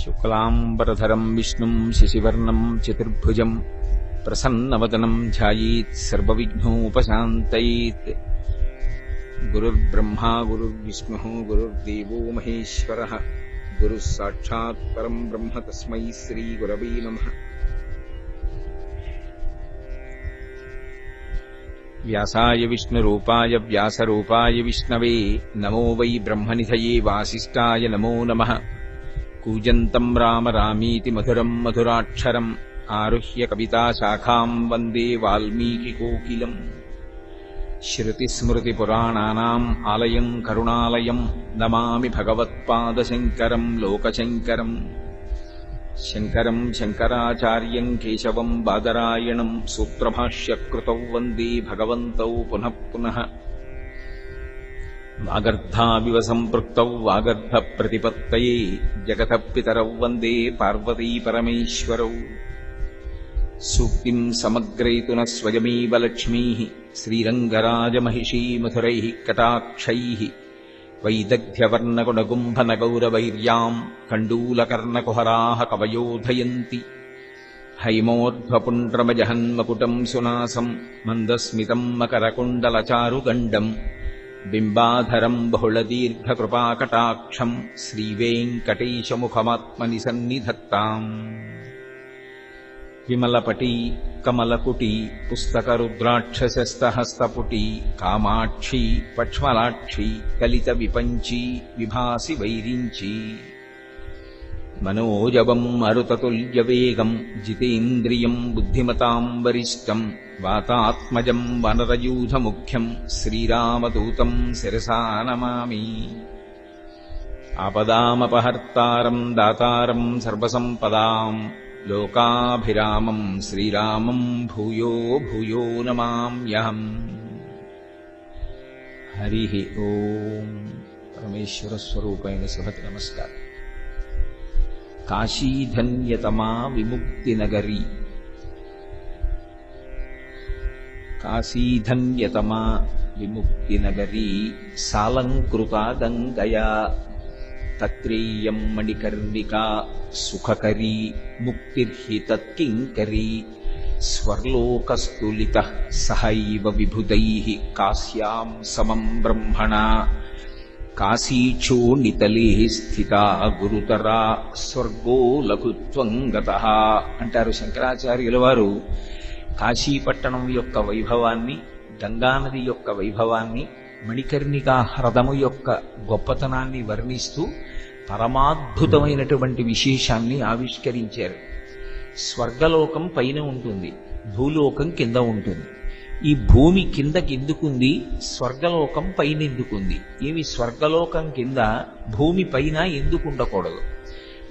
శుక్లాంబరధరం విష్ణుం శశివర్ణం చతుర్భుజం ప్రసన్నవదనం ధ్యాయేత్ సర్వవిఘ్నోపశాంతయేత్. గురుర్బ్రహ్మా గురుర్విష్ణుః గురుర్దేవో మహేశ్వరః. గురుః సాక్షాత్ పరం బ్రహ్మ తస్మై శ్రీ గురవే నమః. వ్యాసాయ విష్ణురూపాయ వ్యాసరూపాయ విష్ణవే నమో వై బ్రహ్మనిధయే వాసిష్ఠాయ నమో నమః. కూజంతం రామ రామీతి మధురం మధురాక్షరం ఆరుహ్య కవితాశాఖాం వందే వాల్మీకికోకిలం. శ్రుతిస్మృతిపురాణానాం ఆలయం కరుణాలయం నమామి భగవత్పాదశంకరం లోకశంకరం. శంకరం శంకరాచార్యం కేశవం బాదరాయణం సూత్రభాష్యకృతౌ వందే భగవంతౌ పునః పునః. వాగర్ధావివ సంపృక్తౌ వాగర్ధ ప్రతిపత్తయే జగతః పితరౌ వందే పార్వతీ పరమేశ్వరౌ. సూక్తిం సమగ్రయతున స్వయమేవ లక్ష్మీః శ్రీరంగరాజమహిషీ మధురైః కటాక్షైః. వైదగ్ధ్యవర్ణగుణగుంభనగౌరవైర్యాం కండూలకర్ణకుహరాः కవయోధయంతి. హైమోర్ధ్వపుండ్రమజహన్మకుటం సునాసం మందస్మితం మకరకుండలచారుగండం. బింబాధరం బహుళదీర్ఘకృపాకటాక్షం శ్రీవేంకటేశముఖమాత్మని సన్నిధత్తాం. విమలపటీ కమలకుటీ పుస్తకరుద్రాక్షసస్తహస్తపుటీ కామాక్షీ పక్ష్మలాక్షీ కలిత విపంచీ విభాసి వైరించీ. మనోజవం మరుతతుల్యవేగం జితేంద్రియం బుద్ధిమతాం వరిష్టం. వాతాత్మజం వనరయూధముఖ్యం శ్రీరామదూతం శిరసా నమామి. ఆపదామపహర్తారం దాతారం సర్వసంపదాం లోకాభిరామం శ్రీరామం భూయో భూయో నమామ్యహం. హరి ఓం. పరమేశ్వర స్వరూపైన శివకి నమస్కారం. కాశీధన్యతమా విముక్తినగరీ. కాశీధన్యతమా విముక్తినగరీ సాలంకృతా గంగయా. తత్రేయం మణికర్ణికా సుఖకరీ ముక్తిర్హి తత్కింకరీ. స్వర్లోకస్తులితః సహైవ విబుధైః కాశ్యాం సమం బ్రహ్మణా. కాశీచూర్ణితలే స్థితా గురుతరా స్వర్గో లఘుత్వం గతః అంటారు శంకరాచార్యుల వారు. కాశీపట్టణం యొక్క వైభవాన్ని, గంగానది యొక్క వైభవాన్ని, మణికర్ణికా హ్రదము యొక్క గొప్పతనాన్ని వర్ణిస్తూ పరమాద్భుతమైనటువంటి విశేషాన్ని ఆవిష్కరించారు. స్వర్గలోకం పైన ఉంటుంది, భూలోకం కింద ఉంటుంది. ఈ భూమి కిందకెందుకుంది, స్వర్గలోకం పైన ఎందుకుంది? ఏమి స్వర్గలోకం కింద భూమి పైన ఎందుకు ఉండకూడదు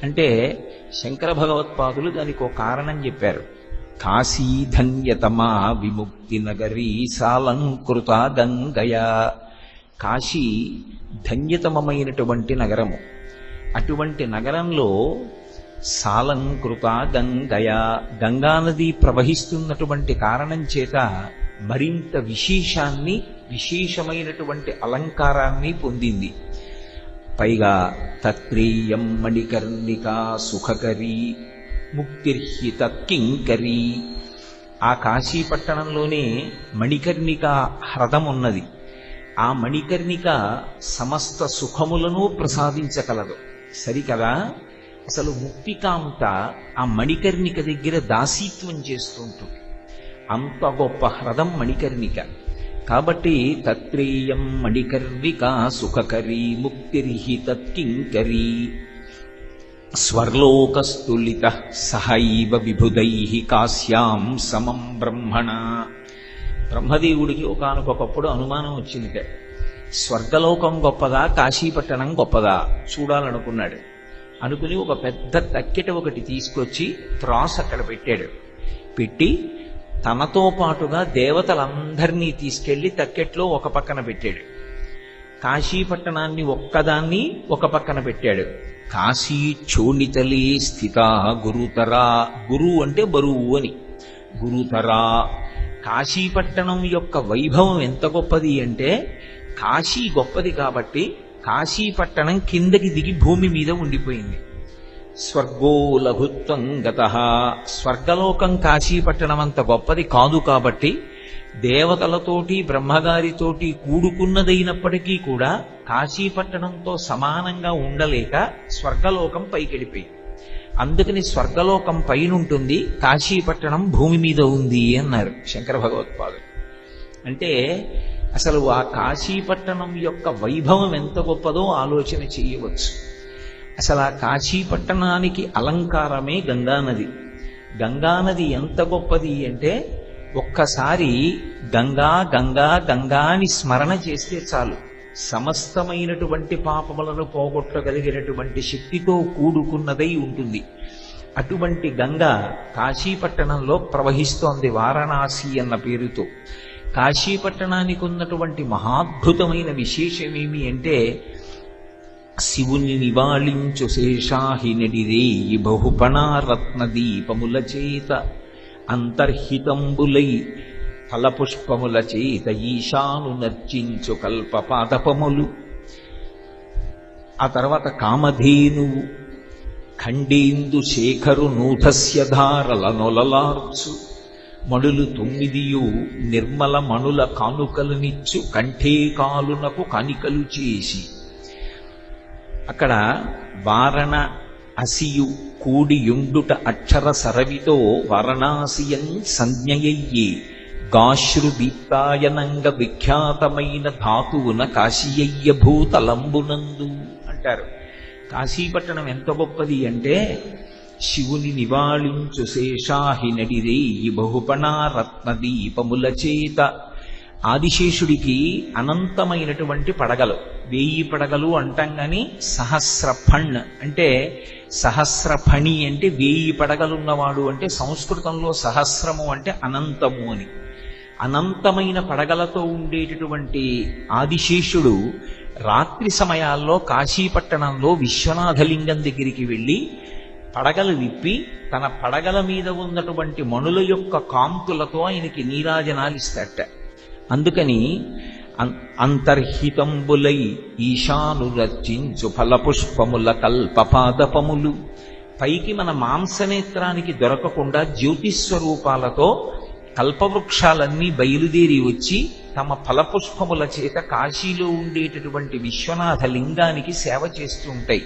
అంటే శంకర భగవత్పాదులు దానికి ఒక కారణం చెప్పారు. కాశీధన్యతమా విముక్తి నగరీ సాలంకృత గంగయా. కాశీ ధన్యతమమైనటువంటి నగరము. అటువంటి నగరంలో సాలంకృత గంగయా, గంగానది ప్రవహిస్తున్నటువంటి కారణం చేత మరింత విశేషాన్ని, విశేషమైనటువంటి అలంకారాన్ని పొందింది. పైగా తత్రేయం మణికర్ణికా సుఖకరీ ముక్తిర్హి తత్కింకరీ. ఆ కాశీపట్టణంలోనే మణికర్ణికా హ్రదం ఉన్నది. ఆ మణికర్ణిక సమస్త సుఖములను ప్రసాదించగలదు. సరికదా? అసలు ముక్తికాంత ఆ మణికర్ణిక దగ్గర దాసీత్వం చేస్తుంటుంది. అంత గొప్ప హ్రదం మణికర్ణిక. కాబట్టి తత్రేయం మణికర్ణికా సుఖకరీ ముక్తిర్హి తత్కింకరీ. స్వర్లోకస్తులితః సహైవ విబుధైః కాశ్యాం సమం బ్రహ్మణా. బ్రహ్మదేవుడికి ఒకానొకప్పుడు అనుమానం వచ్చిందిట. స్వర్గలోకం గొప్పదా, కాశీపట్టణం గొప్పదా చూడాలనుకున్నాడు. అనుకుని ఒక పెద్ద తక్కెట ఒకటి తీసుకొచ్చి త్రాసు అక్కడ పెట్టాడు. పెట్టి తనతో పాటుగా దేవతలందరినీ తీసుకెళ్లి తక్కెట్లో ఒక పక్కన పెట్టాడు. కాశీపట్టణాన్ని ఒక్కదాన్ని ఒక పక్కన పెట్టాడు. కాశీ చోణితలే స్థితా గురుతరా. గురు అంటే బరువు అని. గురుతరా. కాశీపట్టణం యొక్క వైభవం ఎంత గొప్పది అంటే, కాశీ గొప్పది కాబట్టి కాశీపట్టణం కిందకి దిగి భూమి మీద ఉండిపోయింది. స్వర్గో లఘుత్వం గతః. స్వర్గలోకం కాశీపట్టణం అంత గొప్పది కాదు కాబట్టి దేవతలతోటి బ్రహ్మగారితోటి కూడుకున్నదైనప్పటికీ కూడా కాశీపట్టణంతో సమానంగా ఉండలేక స్వర్గలోకం పైకెడిపోయింది. అందుకని స్వర్గలోకం పైనుంటుంది, కాశీపట్టణం భూమి మీద ఉంది అన్నారు శంకర భగవత్పాదులు. అంటే అసలు ఆ కాశీపట్టణం యొక్క వైభవం ఎంత గొప్పదో ఆలోచన చేయవచ్చు. అసలు ఆ కాశీపట్టణానికి అలంకారమే గంగానది. గంగానది ఎంత గొప్పది అంటే ఒక్కసారి గంగా గంగా గంగా అని స్మరణ చేస్తే చాలు సమస్తమైనటువంటి పాపములను పోగొట్టగలిగినటువంటి శక్తితో కూడుకున్నదై ఉంటుంది. అటువంటి గంగ కాశీపట్టణంలో ప్రవహిస్తోంది వారణాసి అన్న పేరుతో. కాశీపట్టణానికి ఉన్నటువంటి మహాద్భుతమైన విశేషమేమి అంటే శివుని నివాళించు శేషాహినడిరేయి బహుపణారత్న దీపముల చేత అంతర్హితంబులై ఫలపుష్పముల చేత ఈశాను నర్చించు కల్పపాదపములు. ఆ తర్వాత కామధేనువు ఖండేందు శేఖరు నూధస్య ధారల నొలలార్చు మణులు 9 నిర్మల మణుల కానుకలనిచ్చు కంఠే కాలునకు కానికలు చేసి. అక్కడ వారణ అసియు కూడియుండుట అక్షర సరవితో వారణాసియం సంజ్ఞయయ్యే గాశ్రు దీప్తాయనంగ విఖ్యాతమైన ధాతువున కాశీయ్య భూతలంబునందు అంటారు. కాశీపట్టణం ఎంత గొప్పది అంటే శివుని నివాళించు శేషాహి నడిరేయి బహుపణారత్న దీపముల చేత. ఆదిశేషుడికి అనంతమైనటువంటి పడగలు, 1000 పడగలు అంటాం గాని సహస్రఫణ్ అంటే సహస్రఫణి అంటే 1000 పడగలున్నవాడు అంటే సంస్కృతంలో సహస్రము అంటే అనంతము అని. అనంతమైన పడగలతో ఉండేటటువంటి ఆదిశేషుడు రాత్రి సమయాల్లో కాశీపట్టణంలో విశ్వనాథలింగం దగ్గరికి వెళ్ళి పడగలు విప్పి తన పడగల మీద ఉన్నటువంటి మణుల యొక్క కాంతులతో ఆయనకి నీరాజనాలిస్తాట. అందుకని అంతర్హితంబులై ఈశాను రచించు ఫలపుష్పముల కల్పపాదపములు. పైకి మన మాంసనేత్రానికి దొరకకుండా జ్యోతిస్వరూపాలతో కల్పవృక్షాలన్నీ బయలుదేరి వచ్చి తమ ఫలపుష్పముల చేత కాశీలో ఉండేటటువంటి విశ్వనాథ లింగానికి సేవ చేస్తూ ఉంటాయి.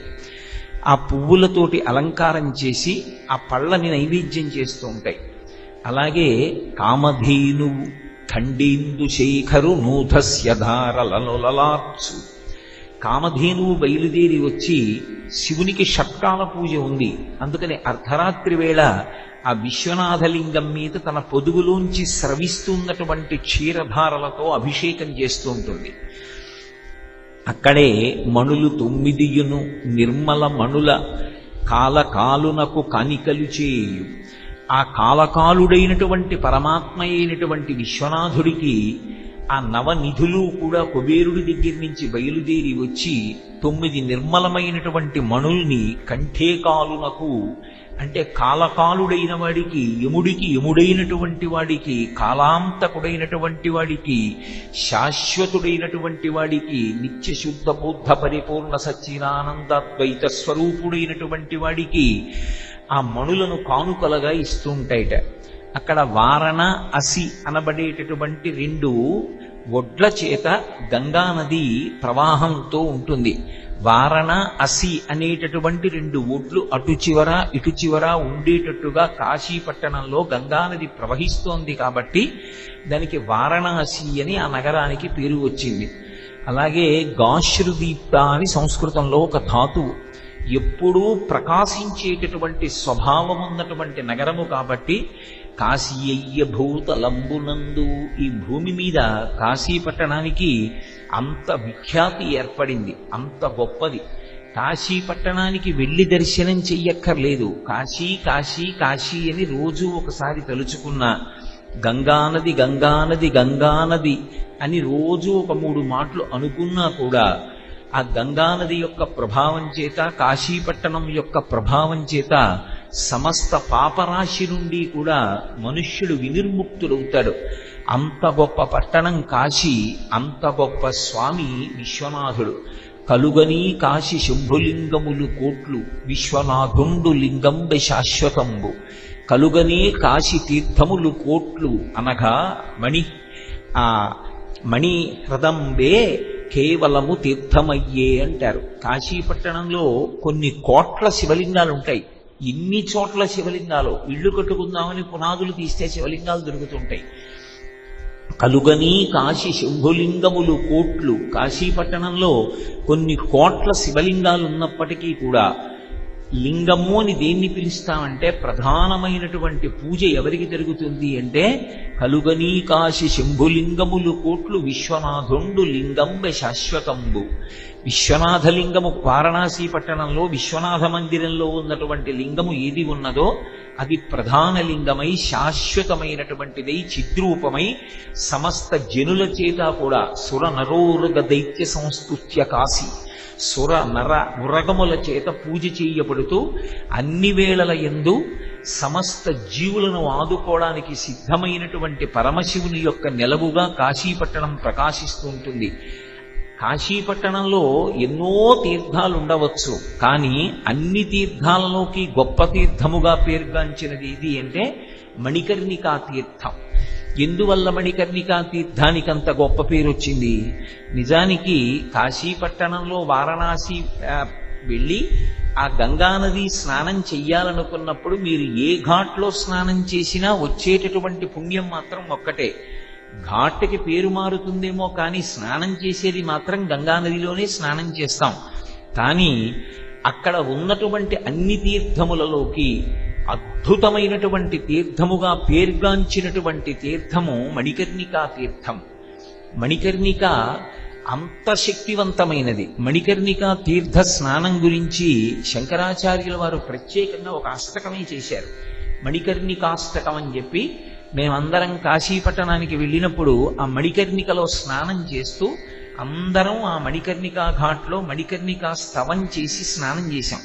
ఆ పువ్వులతోటి అలంకారం చేసి ఆ పళ్ళని నైవేద్యం చేస్తూ ఉంటాయి. అలాగే కామధేనువు ఖండేందు శేఖరు నూధస్య ధారలనులలార్చు. కామధేనువు బయలుదేరి వచ్చి శివునికి షట్కాల పూజ ఉంది. అందుకని అర్ధరాత్రి వేళ ఆ విశ్వనాథలింగం మీద తన పొదుగులోంచి స్రవిస్తున్నటువంటి క్షీరధారలతో అభిషేకం చేస్తూ ఉంటుంది. అక్కడే మణులు 9 నిర్మల మణుల కాలకాలునకు కానికలు చేయు. ఆ కాలకాలుడైనటువంటి పరమాత్మ అయినటువంటి విశ్వనాథుడికి ఆ నవనిధులు కూడా కుబేరుడి దగ్గర నుంచి బయలుదేరి వచ్చి 9 నిర్మలమైనటువంటి మణుల్ని కంఠేకాలునకు అంటే కాలకాలుడైన వాడికి, యముడికి యముడైనటువంటి వాడికి, కాలాంతకుడైనటువంటి వాడికి, శాశ్వతుడైనటువంటి వాడికి, నిత్య శుద్ధ బుద్ధ పరిపూర్ణ సచ్చిదానందాద్వైత స్వరూపుడైనటువంటి వాడికి ఆ మణులను కానుకలుగా ఇస్తూ ఉంటాయిట. అక్కడ వారణ అసి అనబడేటటువంటి 2 ఒడ్ల చేత గంగానది ప్రవాహంతో ఉంటుంది. వారణ అసి అనేటటువంటి 2 ఒడ్లు అటు చివర ఇటు చివర ఉండేటట్టుగా కాశీపట్టణంలో గంగానది ప్రవహిస్తోంది కాబట్టి దానికి వారణాసి అని ఆ నగరానికి పేరు వచ్చింది. అలాగే గాశ్రుదీప్త అని సంస్కృతంలో ఒక ధాతువు, ఎప్పుడూ ప్రకాశించేటటువంటి స్వభావం ఉన్నటువంటి నగరము కాబట్టి కాశీయ్య భూతలంబునందు ఈ భూమి మీద కాశీపట్టణానికి అంత విఖ్యాతి ఏర్పడింది, అంత గొప్పది. కాశీపట్టణానికి వెళ్ళి దర్శనం చెయ్యక్కర్లేదు. కాశీ కాశీ కాశీ అని రోజు ఒకసారి తలుచుకున్న గంగానది గంగానది గంగానది అని రోజు ఒక 3 మాటలు అనుకున్నా కూడా ఆ గంగానది యొక్క ప్రభావం చేత, కాశీపట్టణం యొక్క ప్రభావం చేత సమస్త పాపరాశి నుండి కూడా మనుష్యుడు వినిర్ముక్తుడవుతాడు. అంత గొప్ప పట్టణం కాశీ, అంత గొప్ప స్వామి విశ్వనాథుడు. కలుగని కాశి శంభులింగములు కోట్లు విశ్వనాథుండు లింగంబె శాశ్వతంబు. కలుగనే కాశి తీర్థములు కోట్లు అనగా ఆ మణి హృదంబే కేవలము తీర్థమయ్యే అంటారు. కాశీపట్టణంలో కొన్ని కోట్ల శివలింగాలు ఉంటాయి. ఇన్ని చోట్ల శివలింగాలు, ఇళ్ళు కట్టుకుందామని పునాదులు తీస్తే శివలింగాలు దొరుకుతుంటాయి. కలుగని కాశీ శంభులింగములు కోట్లు, కాశీపట్టణంలో కొన్ని కోట్ల శివలింగాలు ఉన్నప్పటికీ కూడా లింగము అని దేన్ని పిలుస్తామంటే ప్రధానమైనటువంటి పూజ ఎవరికి జరుగుతుంది అంటే కలుగనీ కాశి శంభులింగములు కోట్లు విశ్వనాథుండు లింగంబె శాశ్వతంబు. విశ్వనాథలింగము వారణాసి పట్టణంలో విశ్వనాథ మందిరంలో ఉన్నటువంటి లింగము ఏది ఉన్నదో అది ప్రధాన లింగమై శాశ్వతమైనటువంటిదై చిద్రూపమై సమస్త జనుల చేత కూడా సుర నరోరుగ దైత్య సంస్తుత్య కాశీ, సుర నర మురగముల చేత పూజ చేయబడుతూ అన్ని వేళల యందు సమస్త జీవులను ఆదుకోవడానికి సిద్ధమైనటువంటి పరమశివుని యొక్క నెలవుగా కాశీపట్టణం ప్రకాశిస్తూ ఉంటుంది. కాశీపట్టణంలో ఎన్నో తీర్థాలు ఉండవచ్చు, కానీ అన్ని తీర్థాలలోకి గొప్ప తీర్థముగా పేరుగాంచినది ఏది అంటే మణికర్ణికా తీర్థం. ఎందువల్ల మణికర్ణికా తీర్థానికి అంత గొప్ప పేరు వచ్చింది? నిజానికి కాశీపట్టణంలో వారణాసి వెళ్ళి ఆ గంగానది స్నానం చెయ్యాలనుకున్నప్పుడు మీరు ఏ ఘాట్లో స్నానం చేసినా వచ్చేటటువంటి పుణ్యం మాత్రం ఒక్కటే. ఘాట్కి పేరు మారుతుందేమో కానీ స్నానం చేసేది మాత్రం గంగానదిలోనే స్నానం చేస్తాం. కానీ అక్కడ ఉన్నటువంటి అన్ని తీర్థములలోకి అద్భుతమైనటువంటి తీర్థముగా పేర్గాంచినటువంటి తీర్థము మణికర్ణికా తీర్థం. మణికర్ణిక అంత శక్తివంతమైనది. మణికర్ణికా తీర్థ స్నానం గురించి శంకరాచార్యుల వారు ప్రత్యేకంగా ఒక అష్టకమే చేశారు. మణికర్ణికాష్టకం అని చెప్పి మేమందరం కాశీపట్టణానికి వెళ్ళినప్పుడు ఆ మణికర్ణికలో స్నానం చేస్తూ అందరం ఆ మణికర్ణికా ఘాట్లో మణికర్ణికా స్తవం చేసి స్నానం చేశాం.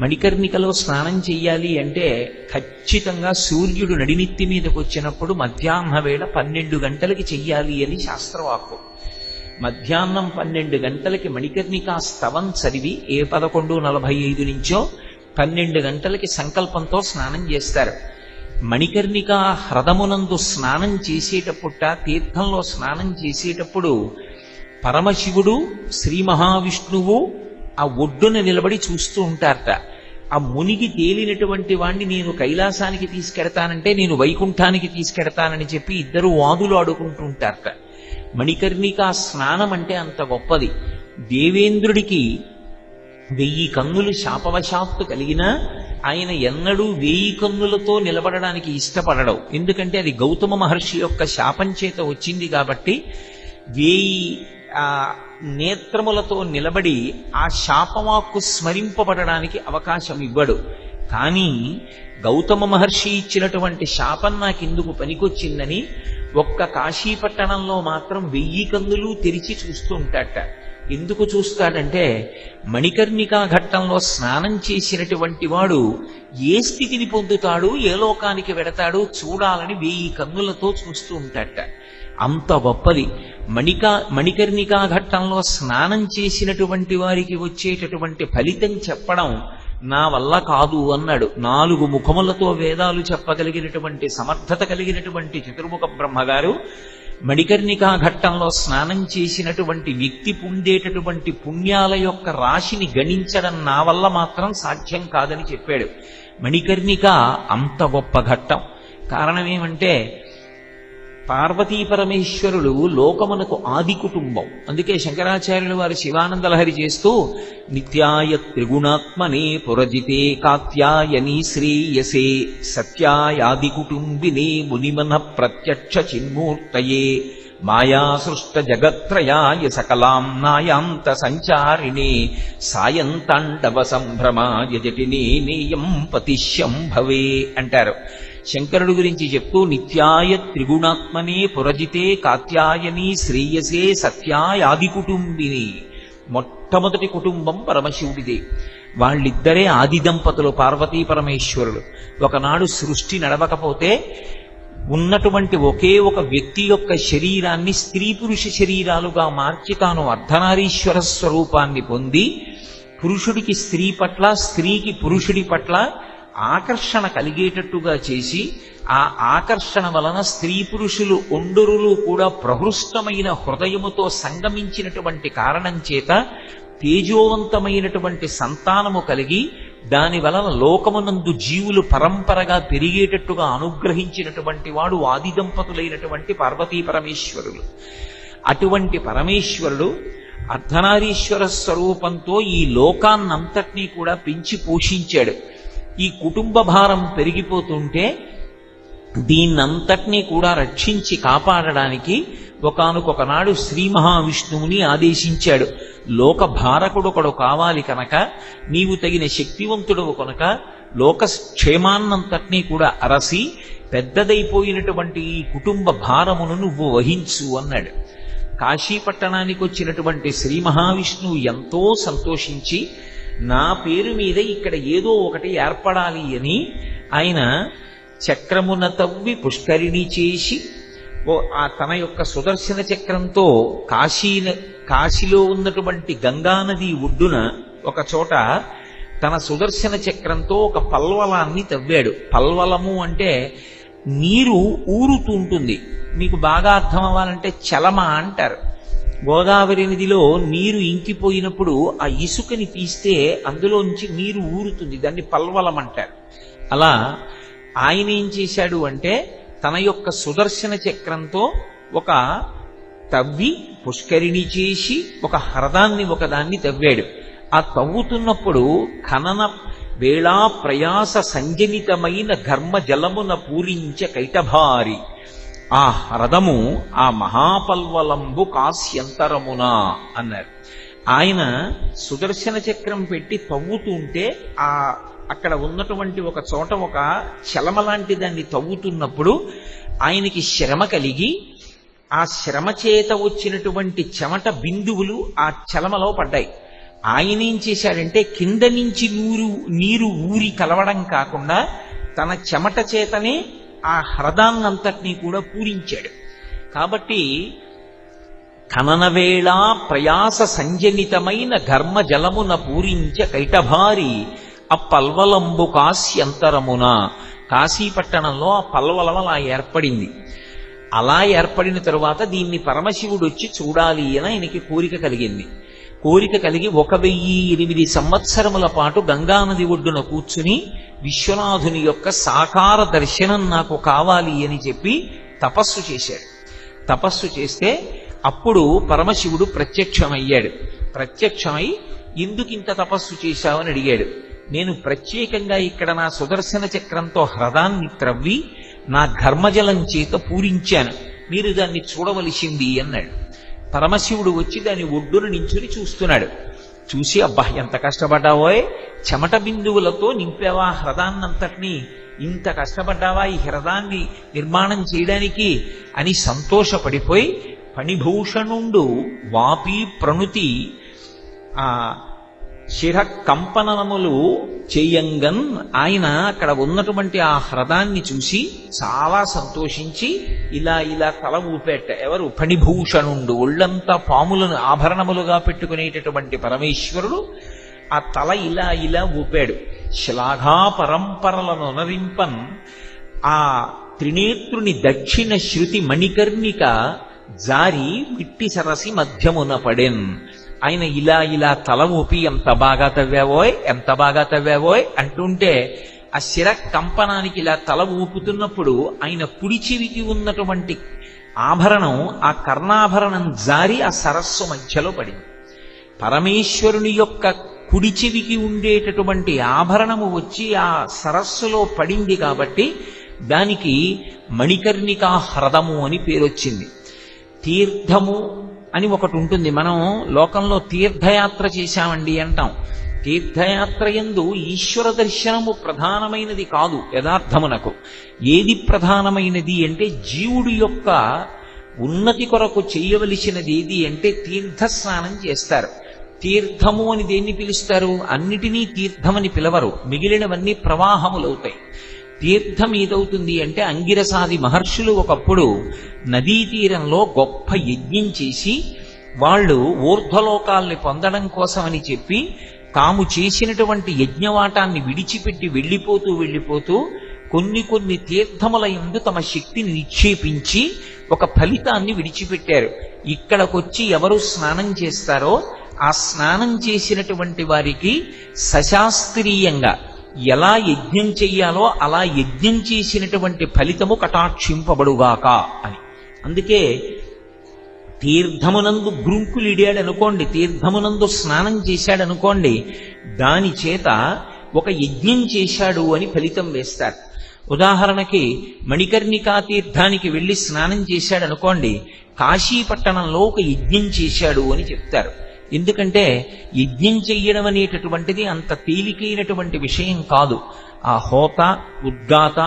మణికర్ణికలో స్నానం చెయ్యాలి అంటే ఖచ్చితంగా సూర్యుడు నడినెత్తి మీదకి వచ్చినప్పుడు మధ్యాహ్న వేళ 12 గంటలకి చెయ్యాలి అని శాస్త్రవాక్కు. మధ్యాహ్నం 12 గంటలకి మణికర్ణికా స్తవం చదివి 11:45 నుంచో 12 గంటలకి సంకల్పంతో స్నానం చేస్తారు. మణికర్ణికా హ్రదమునందు స్నానం చేసేటప్పుట తీర్థంలో స్నానం చేసేటప్పుడు పరమశివుడు శ్రీ మహావిష్ణువు ఆ ఒడ్డున నిలబడి చూస్తూ ఉంటారట. ఆ మునిగి తేలినటువంటి వాణ్ణి నేను కైలాసానికి తీసుకెడతానంటే నేను వైకుంఠానికి తీసుకెడతానని చెప్పి ఇద్దరు వాదులు ఆడుకుంటూ ఉంటారట. మణికర్ణికా స్నానం అంటే అంత గొప్పది. దేవేంద్రుడికి 1000 కన్నులు శాపవశాత్తు కలిగినా ఆయన ఎన్నడూ 1000 కన్నులతో నిలబడడానికి ఇష్టపడడు. ఎందుకంటే అది గౌతమ మహర్షి యొక్క శాపం చేత వచ్చింది కాబట్టి 1000 నేత్రములతో నిలబడి ఆ శాపవాక్కు స్మరింపబడడానికి అవకాశం ఇవ్వడు. కానీ గౌతమ మహర్షి ఇచ్చినటువంటి శాపం నాకెందుకు పనికొచ్చిందని ఒక్క కాశీపట్టణంలో మాత్రం 1000 కన్నులు తెరిచి చూస్తూ ఉంటాడట. ఎందుకు చూస్తాడంటే మణికర్ణికా ఘట్టంలో స్నానం చేసినటువంటి వాడు ఏ స్థితిని పొందుతాడు, ఏ లోకానికి వెడతాడు చూడాలని 1000 కన్నులతో చూస్తూ ఉంటాడట. అంత గొప్పది. మణికర్ణికా ఘట్టంలో స్నానం చేసినటువంటి వారికి వచ్చేటటువంటి ఫలితం చెప్పడం నా వల్ల కాదు అన్నాడు. 4 ముఖములతో వేదాలు చెప్పగలిగినటువంటి సమర్థత కలిగినటువంటి చతుర్ముఖ బ్రహ్మగారు మణికర్ణికా ఘట్టంలో స్నానం చేసినటువంటి వ్యక్తి పొందేటటువంటి పుణ్యాల యొక్క రాశిని గణించడం నా వల్ల మాత్రం సాధ్యం కాదని చెప్పాడు. మణికర్ణిక అంత గొప్ప ఘట్టం. కారణం ఏమంటే పార్వతీ పరమేశ్వరులు లోకమునకు ఆది కుటుంబం. అందుకే శంకరాచార్యులు వారు శివానందలహరి చేస్తూ నిత్యాయ త్రిగుణాత్మనే పురజితే కాత్యాయని శ్రేయసే సత్యాయాది కుటుంబినే మునిమన ప్రత్యక్ష చిన్మూర్తయే మాయా సృష్ట జగత్రయాయ సకలాం నాయాంత సంచారిణే సాయంతాండవ సంభ్రమాయ జటినే నేయం పతిష్యం భవే అంటారు. శంకరుడు గురించి చెప్తూ నిత్యాయ త్రిగుణాత్మనే పురజితే కాత్యాయని శ్రేయసే సత్యాయాది కుటుంబిని. మొట్టమొదటి కుటుంబం పరమశివుడిదే. వాళ్ళిద్దరే ఆది దంపతులు పార్వతీ పరమేశ్వరులు. ఒకనాడు సృష్టి నడవకపోతే ఉన్నటువంటి ఒకే ఒక వ్యక్తి యొక్క శరీరాన్ని స్త్రీ పురుష శరీరాలుగా మార్చి తాను అర్ధనారీశ్వర స్వరూపాన్ని పొంది పురుషుడికి స్త్రీ పట్ల, స్త్రీకి పురుషుడి పట్ల ఆకర్షణ కలిగేటట్టుగా చేసి ఆ ఆకర్షణ వలన స్త్రీ పురుషులు ఒండరులు కూడా ప్రహృష్టమైన హృదయముతో సంగమించినటువంటి కారణం చేత తేజోవంతమైనటువంటి సంతానము కలిగి దాని వలన లోకమునందు జీవులు పరంపరగా పెరిగేటట్టుగా అనుగ్రహించినటువంటి వాడు ఆది దంపతులైనటువంటి పార్వతీ పరమేశ్వరులు. అటువంటి పరమేశ్వరుడు అర్ధనారీశ్వర స్వరూపంతో ఈ లోకాన్నంతటినీ కూడా పెంచి పోషించాడు. ఈ కుటుంబ భారం పెరిగిపోతుంటే దీన్నంతటినీ కూడా రక్షించి కాపాడడానికి ఒకానొకనాడు శ్రీ మహావిష్ణువుని ఆదేశించాడు. లోక భారకుడొకడు కావాలి కనుక, నీవు తగిన శక్తివంతుడవు కనుక లోక క్షేమాన్నంతటినీ కూడా అరసి పెద్దదైపోయినటువంటి ఈ కుటుంబ భారమును నువ్వు వహించు అన్నాడు. కాశీపట్టణానికి వచ్చినటువంటి శ్రీ మహావిష్ణువు ఎంతో సంతోషించి నా పేరు మీద ఇక్కడ ఏదో ఒకటి ఏర్పడాలి అని ఆయన చక్రమున తవ్వి పుష్కరిణి చేసి తన యొక్క సుదర్శన చక్రంతో కాశీలో ఉన్నటువంటి గంగానది ఒడ్డున ఒక చోట తన సుదర్శన చక్రంతో ఒక పల్వలాన్ని తవ్వాడు. పల్వలము అంటే నీరు ఊరుతూ ఉంటుంది. మీకు బాగా అర్థం అవ్వాలంటే చలమ అంటారు. గోదావరి నదిలో నీరు ఇంకిపోయినప్పుడు ఆ ఇసుకని తీస్తే అందులోంచి నీరు ఊరుతుంది, దాన్ని పల్వలం అంటారు. అలా ఆయన ఏం చేశాడు అంటే తన యొక్క సుదర్శన చక్రంతో ఒక తవ్వి పుష్కరిణి చేసి ఒక హ్రదాన్ని ఒకదాన్ని తవ్వాడు. ఆ తవ్వుతున్నప్పుడు ఖనన వేళా ప్రయాస సంజనితమైన ఘర్మ జలమున పూరించ కైటభారి ఆ హ్రదము ఆ మహాపల్వలంబు కాస్యంతరమున అన్నారు. ఆయన సుదర్శన చక్రం పెట్టి తవ్వుతుంటే అక్కడ ఉన్నటువంటి ఒక చోట ఒక చలమ లాంటి దాన్ని తవ్వుతున్నప్పుడు ఆయనకి శ్రమ కలిగి ఆ శ్రమ చేత వచ్చినటువంటి చెమట బిందువులు ఆ చలమలో పడ్డాయి. ఆయన ఏం చేశాడంటే కింద నుంచి నీరు ఊరి కలవడం కాకుండా తన చెమట చేతనే ఆ హ్రదాన్నంతటినీ కూడా పూరించాడు. కాబట్టి ఖననవేళ ప్రయాస సంజనితమైన ఘర్మ జలమున పూరించ కైటభారి ఆ పల్వలంబు కాస్యంతరమున కాశీపట్టణంలో ఆ పల్వలం అలా ఏర్పడింది. అలా ఏర్పడిన తరువాత దీన్ని పరమశివుడు వచ్చి చూడాలి అని ఆయనకి కోరిక కలిగింది. కోరిక కలిగి 1008 సంవత్సరముల పాటు గంగానది ఒడ్డున కూర్చుని విశ్వనాథుని యొక్క సాకార దర్శనం నాకు కావాలి అని చెప్పి తపస్సు చేశాడు. తపస్సు చేస్తే అప్పుడు పరమశివుడు ప్రత్యక్షమయ్యాడు. ప్రత్యక్షమై ఎందుకింత తపస్సు చేశావని అడిగాడు. నేను ప్రత్యేకంగా ఇక్కడ నా సుదర్శన చక్రంతో హ్రదాన్ని త్రవ్వి నా ఘర్మజలం చేత పూరించాను, మీరు దాన్ని చూడవలసింది అన్నాడు. పరమశివుడు వచ్చి దాని ఒడ్డున నించుని చూస్తున్నాడు. చూసి అబ్బా ఎంత కష్టపడ్డావోయ్, చెమట బిందువులతో నింపావా హ్రదాన్నంతటినీ, ఇంత కష్టపడ్డావా ఈ హ్రదాన్ని నిర్మాణం చేయడానికి అని సంతోషపడిపోయి ఫణిభూషణుండు వాపి ప్రణుతి ఆ శిర కంపనములు చేయంగన్ ఆయన అక్కడ ఉన్నటువంటి ఆ హ్రదాన్ని చూసి చాలా సంతోషించి ఇలా ఇలా తల ఊపేట. ఎవరు? ఫణిభూషణుండు, ఒళ్ళంతా పాములను ఆభరణములుగా పెట్టుకునేటటువంటి పరమేశ్వరుడు ఆ తల ఇలా ఇలా ఊపాడు. శ్లాఘా పరంపరలను నరింపన్ ఆ త్రినేత్రుని దక్షిణ శృతి మణికర్ణిక జారి మిట్టి సరసి మధ్యమున పడెన్. ఆయన ఇలా ఇలా తల ఊపి ఎంత బాగా తవ్వావోయ్, ఎంత బాగా తవ్వావోయ్ అంటుంటే ఆ శిర కంపనానికి ఇలా తల ఊపుతున్నప్పుడు ఆయన కుడి చెవికి ఉన్నటువంటి ఆభరణం, ఆ కర్ణాభరణం జారి ఆ సరస్సు మధ్యలో పడింది. పరమేశ్వరుని యొక్క కుడి చెవికి ఉండేటటువంటి ఆభరణము వచ్చి ఆ సరస్సులో పడింది కాబట్టి దానికి మణికర్ణికా హ్రదము అని పేరొచ్చింది. తీర్థము అని ఒకటి ఉంటుంది. మనం లోకంలో తీర్థయాత్ర చేశామండి అంటాం. తీర్థయాత్ర యందు ఈశ్వర దర్శనము ప్రధానమైనది కాదు. యథార్థమునకు ఏది ప్రధానమైనది అంటే జీవుడి యొక్క ఉన్నతి కొరకు చేయవలసినది ఏది అంటే తీర్థస్నానం చేస్తారు. తీర్థము అని దేన్ని పిలుస్తారు? అన్నిటినీ తీర్థమని పిలవరు, మిగిలినవన్నీ ప్రవాహములవుతాయి. తీర్థం ఏదవుతుంది అంటే అంగిరసాది మహర్షులు ఒకప్పుడు నదీ తీరంలో గొప్ప యజ్ఞం చేసి వాళ్ళు ఊర్ధ్వలోకాల్ని పొందడం కోసమని చెప్పి తాము చేసినటువంటి యజ్ఞవాటాన్ని విడిచిపెట్టి వెళ్ళిపోతూ కొన్ని తీర్థముల యందు తమ శక్తిని నిక్షేపించి ఒక ఫలితాన్ని విడిచిపెట్టారు. ఇక్కడకొచ్చి ఎవరు స్నానం చేస్తారో ఆ స్నానం చేసినటువంటి వారికి సశాస్త్రీయంగా ఎలా యజ్ఞం చెయ్యాలో అలా యజ్ఞం చేసినటువంటి ఫలితము కటాక్షింపబడుగాక అని. అందుకే తీర్థమునందు గ్రుంకులిడాడనుకోండి, తీర్థమునందు స్నానం చేశాడనుకోండి, దాని చేత ఒక యజ్ఞం చేశాడు అని ఫలితం వేస్తారు. ఉదాహరణకి మణికర్ణికా తీర్థానికి వెళ్ళి స్నానం చేశాడనుకోండి, కాశీపట్టణంలో ఒక యజ్ఞం చేశాడు అని చెప్తారు. ఎందుకంటే యజ్ఞం చెయ్యడం అనేటటువంటిది అంత తేలికైనటువంటి విషయం కాదు. ఆ హోత, ఉద్గాత,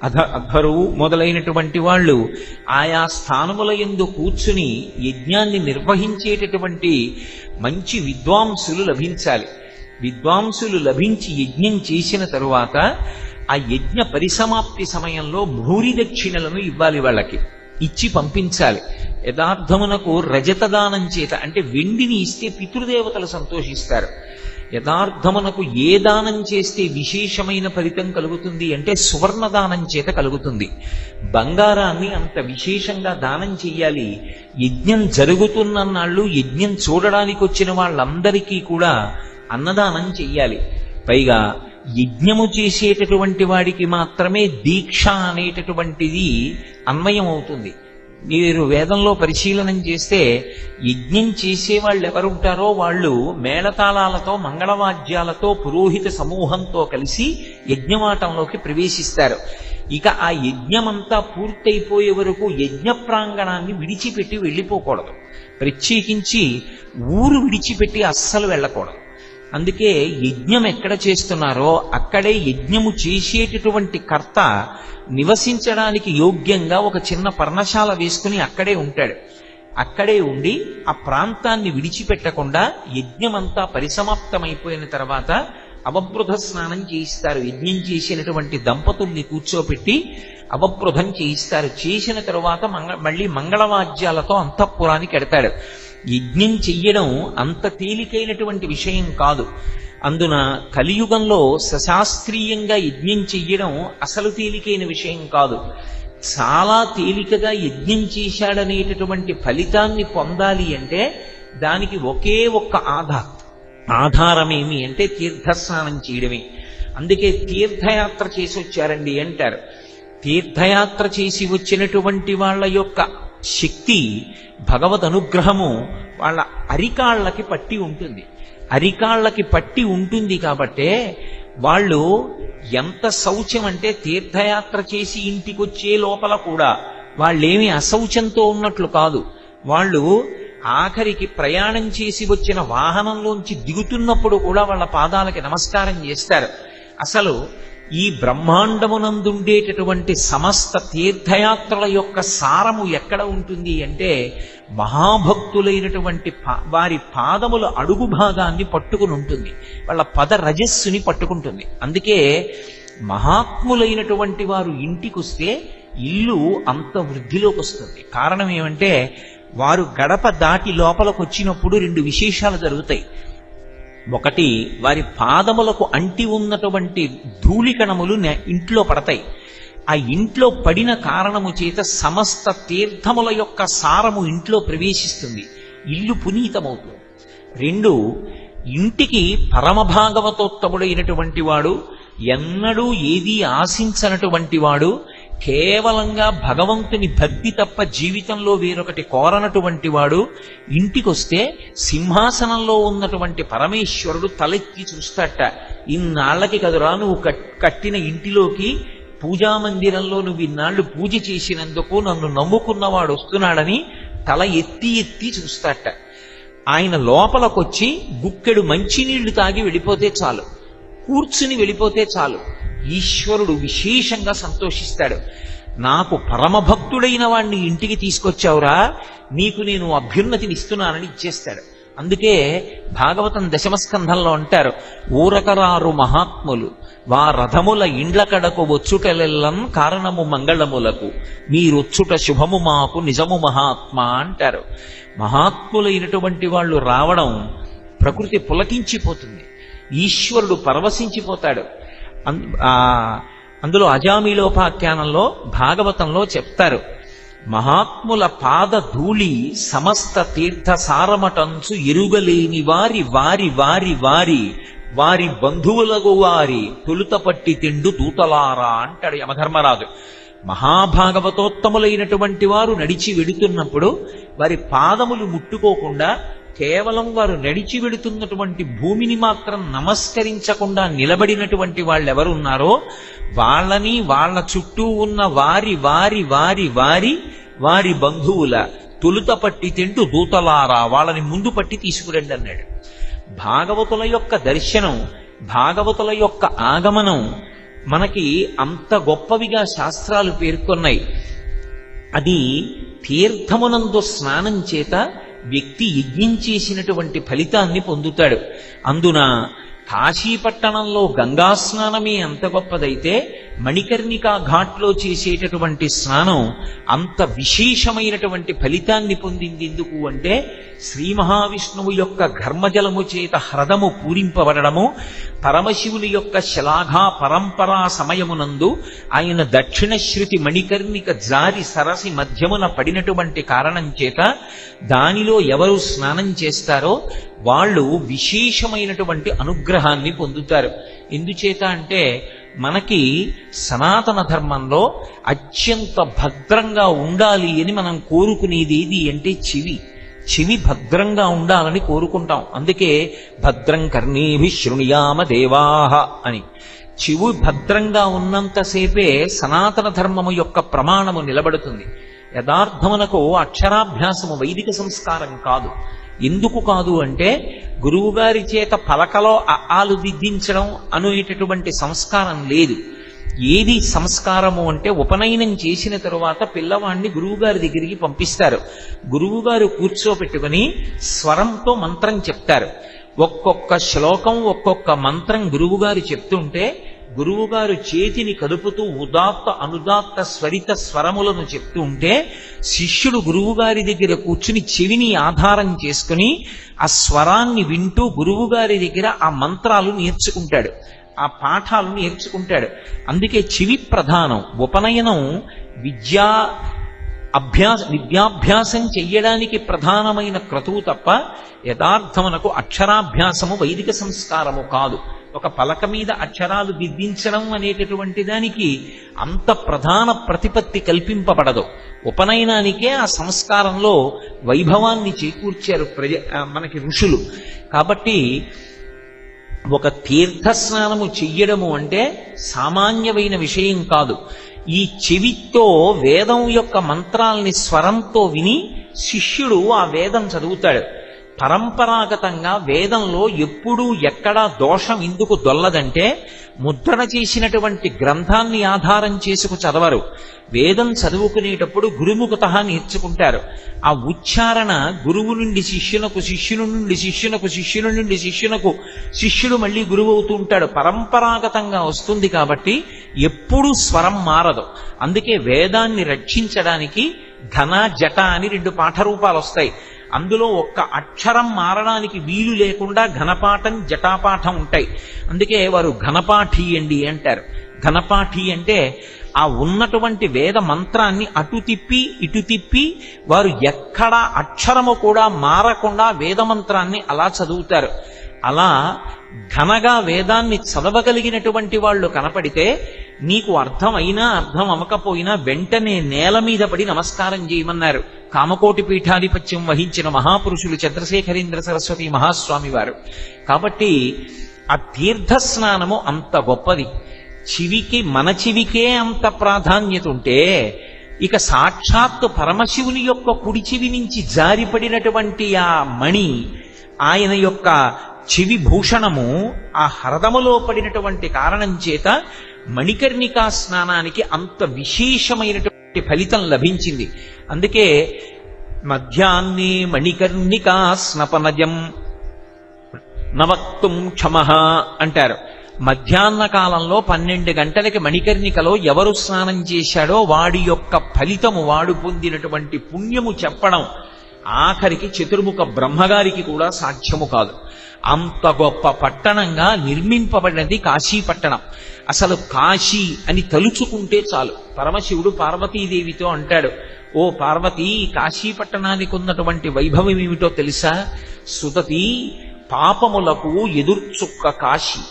అధరువు మొదలైనటువంటి వాళ్ళు ఆయా స్థానముల యందు కూర్చుని యజ్ఞాన్ని నిర్వహించేటటువంటి మంచి విద్వాంసులు లభించాలి. విద్వాంసులు లభించి యజ్ఞం చేసిన తరువాత ఆ యజ్ఞ పరిసమాప్తి సమయంలో భూరి దక్షిణలను ఇవ్వాలి, వాళ్ళకి ఇచ్చి పంపించాలి. యథార్థమునకు రజతదానం చేత అంటే వెండిని ఇస్తే పితృదేవతలు సంతోషిస్తారు. యథార్థమునకు ఏ దానం చేస్తే విశేషమైన ఫలితం కలుగుతుంది అంటే సువర్ణదానం చేత కలుగుతుంది. బంగారాన్ని అంత విశేషంగా దానం చెయ్యాలి. యజ్ఞం జరుగుతున్నన్నాళ్ళు యజ్ఞం చూడడానికి వచ్చిన వాళ్ళందరికీ కూడా అన్నదానం చెయ్యాలి. పైగా యజ్ఞము చేసేటటువంటి వాడికి మాత్రమే దీక్ష అనేటటువంటిది అన్వయం అవుతుంది. మీరు వేదంలో పరిశీలనం చేస్తే యజ్ఞం చేసేవాళ్ళు ఎవరుంటారో వాళ్ళు మేళతాళాలతో మంగళవాద్యాలతో పురోహిత సమూహంతో కలిసి యజ్ఞవాటంలోకి ప్రవేశిస్తారు. ఇక ఆ యజ్ఞమంతా పూర్తయిపోయే వరకు యజ్ఞ ప్రాంగణాన్ని విడిచిపెట్టి వెళ్ళిపోకూడదు. ప్రత్యేకించి ఊరు విడిచిపెట్టి అస్సలు వెళ్ళకూడదు. అందుకే యజ్ఞం ఎక్కడ చేస్తున్నారో అక్కడే యజ్ఞము చేసేటటువంటి కర్త నివసించడానికి యోగ్యంగా ఒక చిన్న పర్ణశాల వేసుకుని అక్కడే ఉంటాడు. అక్కడే ఉండి ఆ ప్రాంతాన్ని విడిచిపెట్టకుండా యజ్ఞమంతా పరిసమాప్తమైపోయిన తర్వాత అవబృధ స్నానం చేయిస్తారు. యజ్ఞం చేసినటువంటి దంపతుల్ని కూర్చోపెట్టి అవబృధం చేయిస్తారు. చేసిన తరువాత మళ్ళీ మంగళవాద్యాలతో అంతఃపురానికి ఎడతాడు. యజ్ఞం చెయ్యడం అంత తేలికైనటువంటి విషయం కాదు. అందున కలియుగంలో సశాస్త్రీయంగా యజ్ఞం చెయ్యడం అసలు తేలికైన విషయం కాదు. చాలా తేలికగా యజ్ఞం చేశాడనేటటువంటి ఫలితాన్ని పొందాలి అంటే దానికి ఒకే ఒక్క ఆధారమేమి అంటే తీర్థస్నానం చేయడమే. అందుకే తీర్థయాత్ర చేసి వచ్చారండి అంటారు. తీర్థయాత్ర చేసి వచ్చినటువంటి వాళ్ళ యొక్క శక్తి, భగవద్ అనుగ్రహము వాళ్ళ అరికాళ్ళకి పట్టి ఉంటుంది. అరికాళ్ళకి పట్టి ఉంటుంది కాబట్టే వాళ్ళు ఎంత శౌచం అంటే తీర్థయాత్ర చేసి ఇంటికొచ్చే లోపల కూడా వాళ్ళేమి అశౌచంతో ఉన్నట్లు కాదు. వాళ్ళు ఆఖరికి ప్రయాణం చేసి వచ్చిన వాహనంలోంచి దిగుతున్నప్పుడు కూడా వాళ్ళ పాదాలకి నమస్కారం చేస్తారు. అసలు ఈ బ్రహ్మాండమునందుండేటటువంటి సమస్త తీర్థయాత్రల యొక్క సారము ఎక్కడ ఉంటుంది అంటే మహాభక్తులైనటువంటి వారి పాదముల అడుగు భాగాన్ని పట్టుకుని ఉంటుంది. వాళ్ళ పద రజస్సుని పట్టుకుంటుంది. అందుకే మహాత్ములైనటువంటి వారు ఇంటికొస్తే ఇల్లు అంత వృద్ధిలోకి వస్తుంది. కారణం ఏమంటే వారు గడప దాటి లోపలికి వచ్చినప్పుడు రెండు విశేషాలు జరుగుతాయి. ఒకటి, వారి పాదములకు అంటి ఉన్నటువంటి ధూళికణములు ఇంట్లో పడతాయి. ఆ ఇంట్లో పడిన కారణము చేత సమస్త తీర్థముల యొక్క సారము ఇంట్లో ప్రవేశిస్తుంది. ఇల్లు పునీతమవుతుంది. రెండు, ఇంటికి పరమభాగవతోత్తముడైనటువంటి వాడు, ఎన్నడూ ఏదీ ఆశించనటువంటి వాడు, కేవలంగా భగవంతుని భక్తి తప్ప జీవితంలో వేరొకటి కోరనటువంటి వాడు ఇంటికొస్తే సింహాసనంలో ఉన్నటువంటి పరమేశ్వరుడు తలెత్తి చూస్తాట. ఇన్నాళ్లకి కదురా నువ్వు కట్టిన ఇంటిలోకి, పూజామందిరంలో నువ్వు ఇన్నాళ్లు పూజ చేసినందుకు నన్ను నమ్ముకున్నవాడు వస్తున్నాడని తల ఎత్తి ఎత్తి చూస్తాట. ఆయన లోపలకొచ్చి గుక్కెడు మంచినీళ్లు తాగి వెళ్ళిపోతే చాలు, కూర్చుని వెళ్ళిపోతే చాలు, ఈశ్వరుడు విశేషంగా సంతోషిస్తాడు. నాకు పరమభక్తుడైన వాణ్ణి ఇంటికి తీసుకొచ్చావురా, నీకు నేను అభ్యున్నతిని ఇస్తున్నానని ఇచ్చేస్తాడు. అందుకే భాగవతం దశమస్కంధంలో అంటారు, ఊరకరారు మహాత్ములు వా రథముల ఇండ్ల కడకు వచ్చుటలెల్లం కారణము మంగళములకు మీరొచ్చుట శుభము మాకు నిజము మహాత్మా అంటారు. మహాత్ములైనటువంటి వాళ్ళు రావడం ప్రకృతి పులకించిపోతుంది, ఈశ్వరుడు పరవశించిపోతాడు. అందులో అజామిలోపాఖ్యానంలో భాగవతంలో చెప్తారు, మహాత్ముల పాద ధూళి సమస్త తీర్థ సారమటంచు ఎరుగలేని వారి వారి వారి వారి వారి బంధువులకు వారి తొలుత పట్టి తిండు దూతలారా అంటాడు యమధర్మరాజు. మహాభాగవతోత్తములైనటువంటి వారు నడిచి వెడుతున్నప్పుడు వారి పాదములు ముట్టుకోకుండా కేవలం వారు నడిచి వెడుతున్నటువంటి భూమిని మాత్రం నమస్కరించకుండా నిలబడినటువంటి వాళ్ళెవరున్నారో వాళ్ళని వాళ్ళ చుట్టూ ఉన్న వారి వారి వారి వారి వారి బంధువుల తొలుత పట్టి తింటూ దూతలారా వాళ్ళని ముందు పట్టి తీసుకురండి అన్నాడు. భాగవతుల యొక్క దర్శనం, భాగవతుల యొక్క ఆగమనం మనకి అంత గొప్పవిగా శాస్త్రాలు పేర్కొన్నాయి. అది తీర్థమునందు స్నానం చేత వ్యక్తి యజ్ఞం చేసినటువంటి ఫలితాన్ని పొందుతాడు. అందున కాశీపట్టణంలో గంగా స్నానమే అంత గొప్పదైతే మణికర్ణికా ఘాట్లో చేసేటటువంటి స్నానం అంత విశేషమైనటువంటి ఫలితాన్ని పొందింది. ఎందుకు అంటే శ్రీ మహావిష్ణువు యొక్క ఘర్మజలము చేత హ్రదము పూరింపబడము, పరమశివుని యొక్క శలాఘా పరంపరా సమయమునందు ఆయన దక్షిణ శృతి మణికర్ణిక జారి సరసి మధ్యమున పడినటువంటి కారణం చేత దానిలో ఎవరు స్నానం చేస్తారో వాళ్ళు విశేషమైనటువంటి అనుగ్రహాన్ని పొందుతారు. ఎందుచేత అంటే మనకి సనాతన ధర్మంలో అత్యంత భద్రంగా ఉండాలి అని మనం కోరుకునేది ఏది అంటే చెవి భద్రంగా ఉండాలని కోరుకుంటాం. అందుకే భద్రం కర్ణీభి శృణుయామ దేవాహ అని. చెవు భద్రంగా ఉన్నంతసేపే సనాతన ధర్మము యొక్క ప్రమాణము నిలబడుతుంది. యథార్థమునకు అక్షరాభ్యాసము వైదిక సంస్కారం కాదు. ఎందుకు కాదు అంటే గురువుగారి చేత పలకలో ఆలు దిద్దించడం అనేటటువంటి సంస్కారం లేదు. ఏది సంస్కారము అంటే ఉపనయనం చేసిన తరువాత పిల్లవాడిని గురువుగారి దగ్గరికి పంపిస్తారు. గురువుగారు కూర్చోపెట్టుకుని స్వరంతో మంత్రం చెప్తారు. ఒక్కొక్క శ్లోకం ఒక్కొక్క మంత్రం గురువుగారు చెప్తుంటే గురువుగారు చేతిని కదుపుతూ ఉదాత్త అనుదాత్త స్వరిత స్వరములను చెప్తూ ఉంటే శిష్యుడు గురువుగారి దగ్గర కూర్చుని చెవిని ఆధారం చేసుకుని ఆ స్వరాన్ని వింటూ గురువుగారి దగ్గర ఆ మంత్రాలు నేర్చుకుంటాడు, ఆ పాఠాలు నేర్చుకుంటాడు. అందుకే చెవి ప్రధానం. ఉపనయనం విద్యాభ్యాసం చెయ్యడానికి ప్రధానమైన క్రతువు తప్ప యథార్థమునకు అక్షరాభ్యాసము వైదిక సంస్కారము కాదు. ఒక పలక మీద అక్షరాలు దిద్దించడం అనేటటువంటి దానికి అంత ప్రధాన ప్రతిపత్తి కల్పింపబడదు. ఉపనయనానికే ఆ సంస్కారంలో వైభవాన్ని చేకూర్చారు మనకి ఋషులు. కాబట్టి ఒక తీర్థస్నానము చెయ్యడము అంటే సామాన్యమైన విషయం కాదు. ఈ చెవితో వేదం యొక్క మంత్రాల్ని స్వరంతో విని శిష్యుడు ఆ వేదం చదువుతాడు. పరంపరాగతంగా వేదంలో ఎప్పుడూ ఎక్కడా దోషం ఎందుకు దొల్లదంటే ముద్రణ చేసినటువంటి గ్రంథాన్ని ఆధారం చేసుకు చదవరు. వేదం చదువుకునేటప్పుడు గురుముఖత నేర్చుకుంటారు. ఆ ఉచ్చారణ గురువు నుండి శిష్యునకు, శిష్యుని నుండి శిష్యునకు, శిష్యుని నుండి శిష్యునకు, శిష్యుడు మళ్ళీ గురువు అవుతూ ఉంటాడు. పరంపరాగతంగా వస్తుంది కాబట్టి ఎప్పుడూ స్వరం మారదు. అందుకే వేదాన్ని రక్షించడానికి ఘన జట అని 2 పాఠరూపాలు వస్తాయి. అందులో ఒక్క అక్షరం మారడానికి వీలు లేకుండా ఘనపాఠం జటాపాఠం ఉంటాయి. అందుకే వారు ఘనపాఠీయండి అంటారు. ఘనపాఠి అంటే ఆ ఉన్నటువంటి వేద మంత్రాన్ని అటు తిప్పి ఇటు తిప్పి వారు ఎక్కడ అక్షరము కూడా మారకుండా వేద మంత్రాన్ని అలా చదువుతారు. అలా ఘనగా వేదాన్ని చదవగలిగినటువంటి వాళ్ళు కనపడితే నీకు అర్థం అయినా అర్థం అవ్వకపోయినా వెంటనే నేల మీద పడి నమస్కారం చేయమన్నారు కామకోటి పీఠాధిపత్యం వహించిన మహాపురుషులు చంద్రశేఖరేంద్ర సరస్వతి మహాస్వామి వారు. కాబట్టి ఆ తీర్థస్నానము అంత గొప్పది. మన చెవికే అంత ప్రాధాన్యత ఉంటే ఇక సాక్షాత్తు పరమశివుని యొక్క కుడి చెవి నుంచి జారిపడినటువంటి ఆ మణి, ఆయన యొక్క చెవి భూషణము ఆ హ్రదములో పడినటువంటి కారణం చేత మణికర్ణికా స్నానానికి అంత విశేషమైనటువంటి ఫలితం లభించింది. అందుకే మధ్యాహ్నే మణికర్ణికా స్నపనజం నవక్తుం క్షమః అంటారు. మధ్యాహ్న కాలంలో 12 గంటలకి మణికర్ణికలో ఎవరు స్నానం చేశాడో వాడి యొక్క ఫలితము, వాడు పొందినటువంటి పుణ్యము చెప్పడం ఆఖరికి చతుర్ముఖ బ్రహ్మగారికి కూడా సాధ్యము కాదు. అంత గొప్ప పట్టణంగా నిర్మింపబడినది కాశీపట్టణం. అసలు కాశీ అని తలుచుకుంటే చాలు. పరమశివుడు పార్వతీదేవితో అంటాడు, ఓ పార్వతి, కాశీపట్టణానికి ఉన్నటువంటి వైభవం ఏమిటో తెలుసా? సుతతి, పాపములకు ఎదుర్చుక్క కాశీ.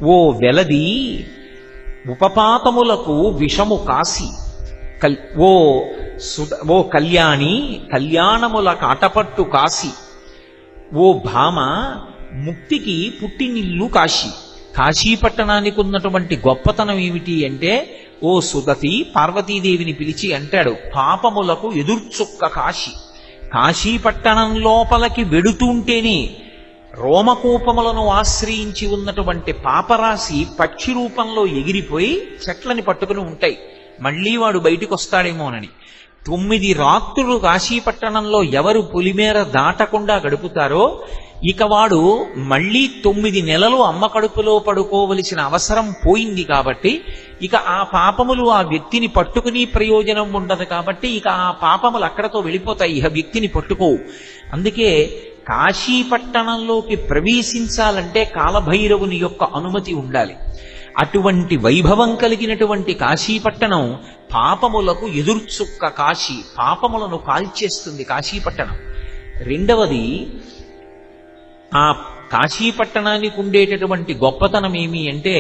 ఓ వెలది, ఉపపాతములకు విషము కాశీ. ఓ కళ్యాణి, కళ్యాణముల కాటపట్టు కాశీ. ఓ భామ, ముక్తికి పుట్టినిల్లు కాశీ. కాశీపట్టణానికి ఉన్నటువంటి గొప్పతనం ఏమిటి అంటే, ఓ సుదతి, పార్వతీదేవిని పిలిచి అంటాడు, పాపములకు ఎదుర్చుక్క కాశీ. కాశీపట్టణం లోపలికి వెడుతుంటేనే రోమకూపములను ఆశ్రయించి ఉన్నటువంటి పాపరాశి పక్షి రూపంలో ఎగిరిపోయి చెట్లని పట్టుకుని ఉంటాయి. మళ్లీ వాడు బయటికి వస్తాడేమోనని 9 రాత్రులు కాశీపట్టణంలో ఎవరు పులిమేర దాటకుండా గడుపుతారో ఇక వాడు మళ్లీ 9 నెలలు అమ్మ కడుపులో పడుకోవలసిన అవసరం పోయింది. కాబట్టి ఇక ఆ పాపములు ఆ వ్యక్తిని పట్టుకుని ప్రయోజనం ఉండదు. కాబట్టి ఇక ఆ పాపములు అక్కడతో వెళ్ళిపోతాయి, ఇక వ్యక్తిని పట్టుకోవు. అందుకే కాశీపట్టణంలోకి ప్రవేశించాలంటే కాలభైరవుని యొక్క అనుమతి ఉండాలి. అటువంటి వైభవం కలిగినటువంటి కాశీపట్టణం పాపములకు ఎదుర్చుక్క కాశీ. పాపములను కాల్చేస్తుంది కాశీపట్టణం. రెండవది, ఆ కాశీపట్టణానికి ఉండేటటువంటి గొప్పతనం ఏమి అంటే,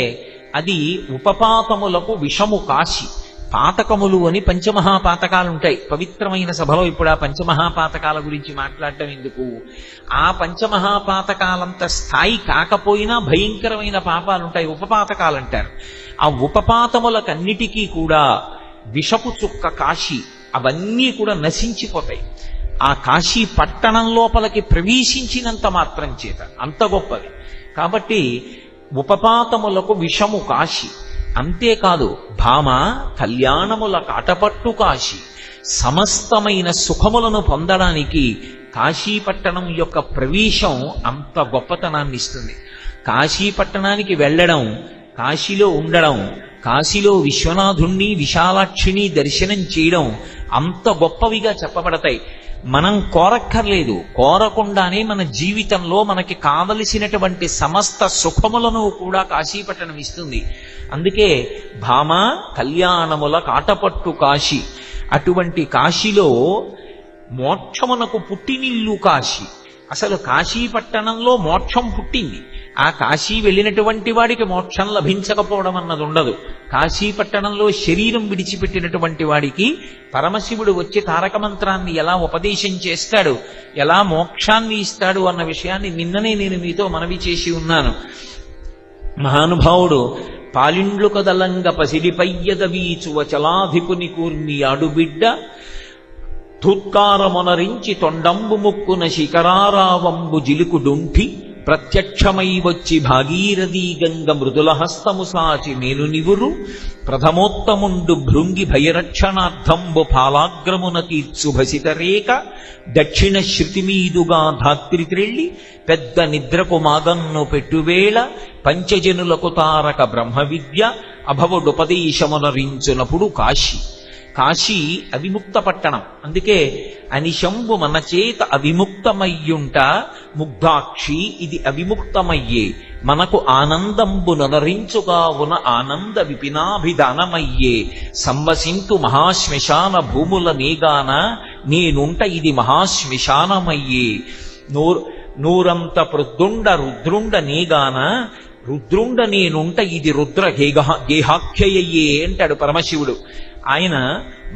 అది ఉపపాతములకు విషము కాశీ. పాతకములు అని పంచమహాపాతకాలు ఉంటాయి. పవిత్రమైన సభలో ఇప్పుడు ఆ పంచమహాపాతకాల గురించి మాట్లాడటం ఎందుకు? ఆ పంచమహాపాతకాలంత స్థాయి కాకపోయినా భయంకరమైన పాపాలుంటాయి, ఉపపాతకాలు అంటారు. ఆ ఉపపాతములకన్నిటికీ కూడా విషపు చుక్క కాశీ. అవన్నీ కూడా నశించిపోతాయి ఆ కాశీ పట్టణం లోపలికి ప్రవేశించినంత మాత్రం చేత. అంత గొప్పది. కాబట్టి ఉపపాతములకు విషము కాశీ. అంతేకాదు, భామ, కళ్యాణముల కాటపట్టు కాశీ. సమస్తమైన సుఖములను పొందడానికి కాశీపట్టణం యొక్క ప్రవేశం అంత గొప్పతనాన్ని ఇస్తుంది. కాశీపట్టణానికి వెళ్ళడం, కాశీలో ఉండడం, కాశీలో విశ్వనాథుణ్ణి, విశాలాక్షిని దర్శనం చేయడం అంత గొప్పవిగా చెప్పబడతాయి. మనం కోరక్కర్లేదు, కోరకుండానే మన జీవితంలో మనకి కావలసినటువంటి సమస్త సుఖములను కూడా కాశీపట్టణం ఇస్తుంది. అందుకే భామ, కళ్యాణముల కాటపట్టు కాశీ. అటువంటి కాశీలో మోక్షమునకు పుట్టినిల్లు కాశీ. అసలు కాశీపట్టణంలో మోక్షం పుట్టింది. ఆ కాశీ వెళ్ళినటువంటి వాడికి మోక్షం లభించకపోవడం అన్నది ఉండదు. కాశీపట్టణంలో శరీరం విడిచిపెట్టినటువంటి వాడికి పరమశివుడు వచ్చి తారక మంత్రాన్ని ఎలా ఉపదేశం చేస్తాడు, ఎలా మోక్షాన్ని ఇస్తాడు అన్న విషయాన్ని నిన్ననే నేను మీతో మనవి చేసి ఉన్నాను. మహానుభావుడు పాలిండ్లు కదలంగ పసిడిపయ్యద వీచువ చలాధిపుని కూర్మి ఆడుబిడ్డ ధుత్కారమొనరించి తొండంబు ముక్కున శిఖరారావంబు జిలుకుడుంఠి ప్రత్యక్షమై వచ్చి భాగీరథీ గంగ మృదుల హస్తము సాచి మేలు నివురు ప్రథమోత్తముండు భృంగి భయరక్షణార్థంబు పాలాగ్రమున తీర్చు భసితరేక దక్షిణ శృతి మీదుగా ధాత్రి త్రెళ్ళి పెద్ద నిద్రకు మాగన్ను పెట్టువేళ పంచజనులకు తారక బ్రహ్మ విద్య అభవుడుపదేశమునరించునప్పుడు కాశీ. కాశీ అవిముక్త పట్టణం. అందుకే అనిశంబు మన చేత అవిముక్తమయ్యుంట ముగ్ధాక్షి ఇది అవిముక్తమయ్యే మనకు ఆనందంబు ననరించుగా ఉన్న ఆనంద విపినాభిధానమయ్యే సంవసింతు మహాశ్మశాన భూముల నేగాన నేనుంట ఇది మహాశ్మశానమయ్యే నూరంత పృద్దుండ రుద్రుండ నేగాన రుద్రుండ నేనుంట ఇది రుద్ర గేహాఖ్యయ్యే అంటాడు పరమశివుడు. ఆయన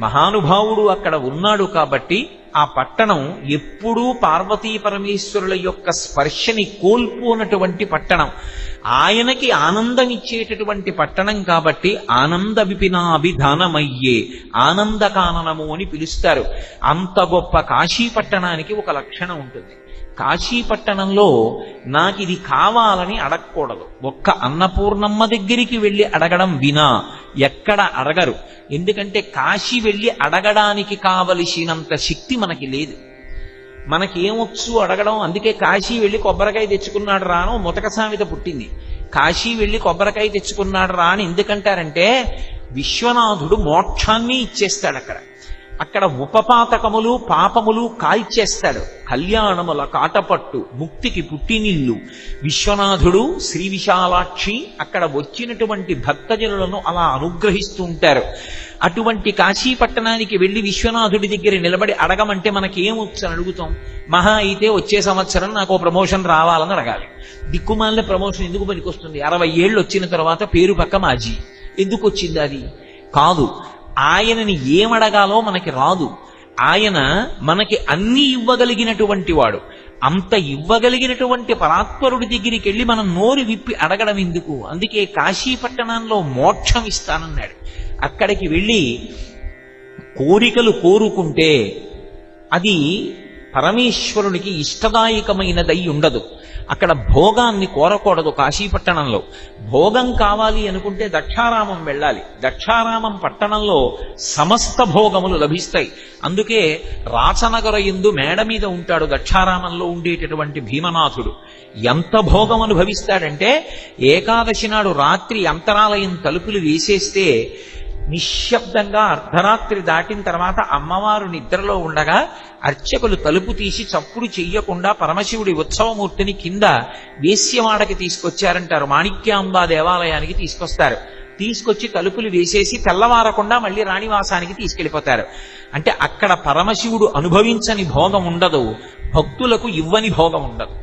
మహానుభావుడు అక్కడ ఉన్నాడు కాబట్టి ఆ పట్టణం ఎప్పుడూ పార్వతీ పరమేశ్వరుల యొక్క స్పర్శని కోల్పోనటువంటి పట్టణం. ఆయనకి ఆనందం ఇచ్చేటటువంటి పట్టణం కాబట్టి ఆనంద విపినాభిధానమయ్యే ఆనందకాననము అని పిలుస్తారు. అంత గొప్ప కాశీ పట్టణానికి ఒక లక్షణం ఉంటుంది. కాశీపట్టణంలో నాకిది కావాలని అడగకూడదు. ఒక్క అన్నపూర్ణమ్మ దగ్గరికి వెళ్ళి అడగడం వినా ఎక్కడ అడగరు. ఎందుకంటే కాశీ వెళ్ళి అడగడానికి కావలసినంత శక్తి మనకి లేదు. మనకేమొచ్చు అడగడం? అందుకే కాశీ వెళ్ళి కొబ్బరికాయ తెచ్చుకున్నాడు రాను ముతక సామెత పుట్టింది. కాశీ వెళ్ళి కొబ్బరికాయ తెచ్చుకున్నాడు రా అని ఎందుకంటారంటే విశ్వనాథుడు మోక్షాన్ని ఇచ్చేస్తాడు అక్కడ ఉపపాతకములు పాపములు కాల్చేస్తాడు. కళ్యాణముల కాటపట్టు ముక్తికి పుట్టినిల్లు విశ్వనాథుడు శ్రీ విశాలాక్షి అక్కడ వచ్చినటువంటి భక్తజనులను అలా అనుగ్రహిస్తూ ఉంటారు. అటువంటి కాశీ పట్టణానికి వెళ్లి విశ్వనాథుడి దగ్గర నిలబడి అడగమంటే మనకేమొచ్చు అని అడుగుతాం. మహా అయితే వచ్చే సంవత్సరం నాకు ప్రమోషన్ రావాలని అడగాలి. దిక్కుమాలిన ప్రమోషన్ ఎందుకు పనికొస్తుంది? 60 ఏళ్ళు వచ్చిన తర్వాత పేరు పక్క మాజీ ఎందుకు వచ్చింది? అది కాదు. ఆయనని ఏమడగాలో మనకి రాదు. ఆయన మనకి అన్ని ఇవ్వగలిగినటువంటి వాడు. అంత ఇవ్వగలిగినటువంటి పరాత్పరుడి దగ్గరికి వెళ్ళి మనం నోరు విప్పి అడగడం ఎందుకు? అందుకే కాశీ పట్టణంలో మోక్షం ఇస్తానన్నాడు. అక్కడికి వెళ్ళి కోరికలు కోరుకుంటే అది పరమేశ్వరునికి ఇష్టదాయకమైనదై ఉండదు. అక్కడ భోగాన్ని కోరకూడదు. కాశీపట్టణంలో భోగం కావాలి అనుకుంటే దక్షారామం వెళ్ళాలి. దక్షారామం పట్టణంలో సమస్త భోగములు లభిస్తాయి. అందుకే రాచనగర యందు మేడ మీద ఉంటాడు దక్షారామంలో ఉండేటటువంటి భీమనాథుడు. ఎంత భోగం అనుభవిస్తాడంటే ఏకాదశి నాడు రాత్రి అంతరాలయం తలుపులు వేసేస్తే నిశ్శబ్దంగా అర్ధరాత్రి దాటిన తర్వాత అమ్మవారు నిద్రలో ఉండగా అర్చకులు తలుపు తీసి చప్పుడు చెయ్యకుండా పరమశివుడి ఉత్సవమూర్తిని కింద వేశ్యవాడకి తీసుకొచ్చారంటారు. మాణిక్యాంబా దేవాలయానికి తీసుకొస్తారు. తీసుకొచ్చి తలుపులు వేసేసి తెల్లవారకుండా మళ్ళీ రాణివాసానికి తీసుకెళ్లిపోతారు. అంటే అక్కడ పరమశివుడు అనుభవించని భోగం ఉండదు, భక్తులకు ఇవ్వని భోగం ఉండదు.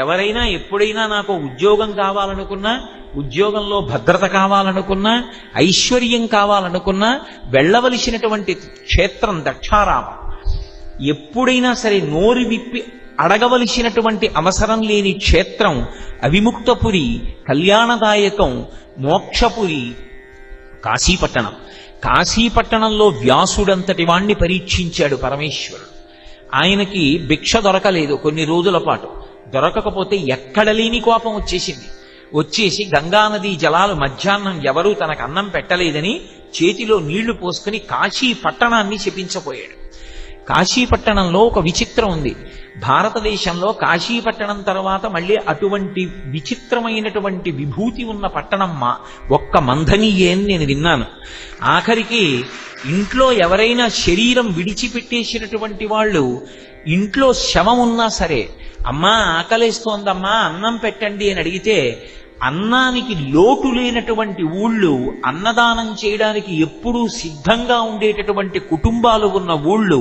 ఎవరైనా ఎప్పుడైనా నాకు ఉద్యోగం కావాలనుకున్నా, ఉద్యోగంలో భద్రత కావాలనుకున్నా, ఐశ్వర్యం కావాలనుకున్నా వెళ్ళవలసినటువంటి క్షేత్రం దక్షారామం. ఎప్పుడైనా సరే నోరు విప్పి అడగవలసినటువంటి అవసరం లేని క్షేత్రం అవిముక్తపురి, కళ్యాణదాయకం, మోక్షపురి కాశీపట్టణం. కాశీపట్టణంలో వ్యాసుడంతటి వాణ్ణి పరీక్షించాడు పరమేశ్వరుడు. ఆయనకి భిక్ష దొరకలేదు కొన్ని రోజుల పాటు. దొరకకపోతే ఎక్కడ లేని కోపం వచ్చేసి గంగానదీ జలాలు మధ్యాహ్నం ఎవరూ తనకు అన్నం పెట్టలేదని చేతిలో నీళ్లు పోసుకుని కాశీ పట్టణాన్ని శపించపోయాడు. కాశీపట్టణంలో ఒక విచిత్రం ఉంది. భారతదేశంలో కాశీపట్టణం తర్వాత మళ్ళీ అటువంటి విచిత్రమైనటువంటి విభూతి ఉన్న పట్టణం ఒక్క మంథనియే అని నేను విన్నాను. ఆఖరికి ఇంట్లో ఎవరైనా శరీరం విడిచిపెట్టేసినటువంటి వాళ్ళు ఇంట్లో శవం ఉన్నా సరే, అమ్మా ఆకలేస్తోందమ్మా అన్నం పెట్టండి అని అడిగితే అన్నానికి లోటు లేనటువంటి ఊళ్ళు, అన్నదానం చేయడానికి ఎప్పుడూ సిద్ధంగా ఉండేటటువంటి కుటుంబాలు ఉన్న ఊళ్ళు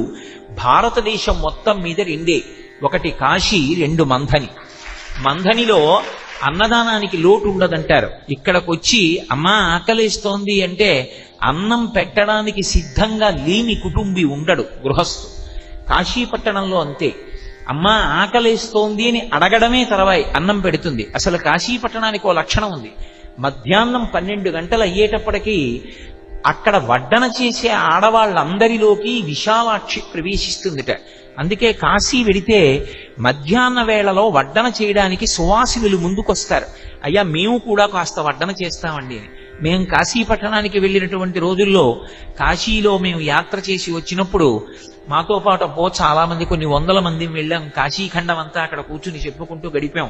భారతదేశం మొత్తం మీద రెండే. ఒకటి కాశీ, 2 మంథని. మంథనిలో అన్నదానానికి లోటు ఉండదంటారు. ఇక్కడికి వచ్చి అమ్మా ఆకలేస్తోంది అంటే అన్నం పెట్టడానికి సిద్ధంగా లేని కుటుంబి ఉండడు, గృహస్థు. కాశీపట్టణంలో అంతే. అమ్మా ఆకలేస్తోంది అని అడగడమే తర్వాయి అన్నం పెడుతుంది. అసలు కాశీపట్టణానికి ఓ లక్షణం ఉంది. మధ్యాహ్నం 12 గంటలు అయ్యేటప్పటికీ అక్కడ వడ్డన చేసే ఆడవాళ్ళందరిలోకి విశాలాక్షి ప్రవేశిస్తుందిట. అందుకే కాశీ వెడితే మధ్యాహ్న వేళలో వడ్డన చేయడానికి సువాసినులు ముందుకొస్తారు. అయ్యా మేము కూడా కాస్త వడ్డన చేస్తామండి అని. మేము కాశీపట్టణానికి వెళ్ళినటువంటి రోజుల్లో కాశీలో మేము యాత్ర చేసి వచ్చినప్పుడు మాతో పాటు చాలా మంది, కొన్ని 100 మంది వెళ్ళాం. కాశీఖండం అంతా అక్కడ కూర్చుని చెప్పుకుంటూ గడిపాం.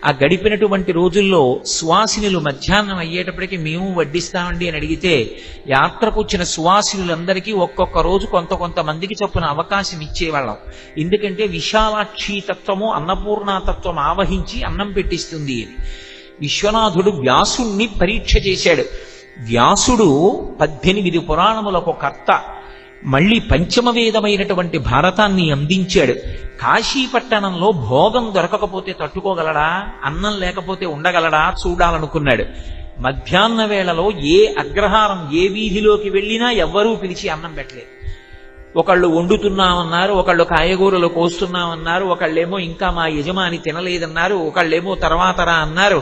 ఆ గడిపినటువంటి రోజుల్లో సువాసినులు మధ్యాహ్నం అయ్యేటప్పటికీ మేము వడ్డిస్తామండి అని అడిగితే యాత్రకు వచ్చిన సువాసినులందరికీ ఒక్కొక్క రోజు కొంతమందికి చొప్పున అవకాశం ఇచ్చేవాళ్ళం. ఎందుకంటే విశాలాక్షి తత్వము, అన్నపూర్ణాతత్వం ఆవహించి అన్నం పెట్టిస్తుంది అని. విశ్వనాథుడు వ్యాసుణ్ణి పరీక్ష చేశాడు. వ్యాసుడు 18 పురాణములకు కర్త. మళ్ళీ పంచమ వేదమైనటువంటి భారతాన్ని అందించాడు. కాశీపట్టణంలో భోగం దొరకకపోతే తట్టుకోగలడా? అన్నం లేకపోతే ఉండగలడా? చూడాలనుకున్నాడు. మధ్యాహ్న వేళలో ఏ అగ్రహారం, ఏ వీధిలోకి వెళ్ళినా ఎవ్వరూ పిలిచి అన్నం పెట్టలేదు. ఒకళ్ళు వండుతున్నామన్నారు, ఒకళ్ళు కాయగూరలు కోస్తున్నామన్నారు, ఒకళ్ళేమో ఇంకా మా యజమాని తినలేదన్నారు, ఒకళ్ళేమో తర్వాతరా అన్నారు.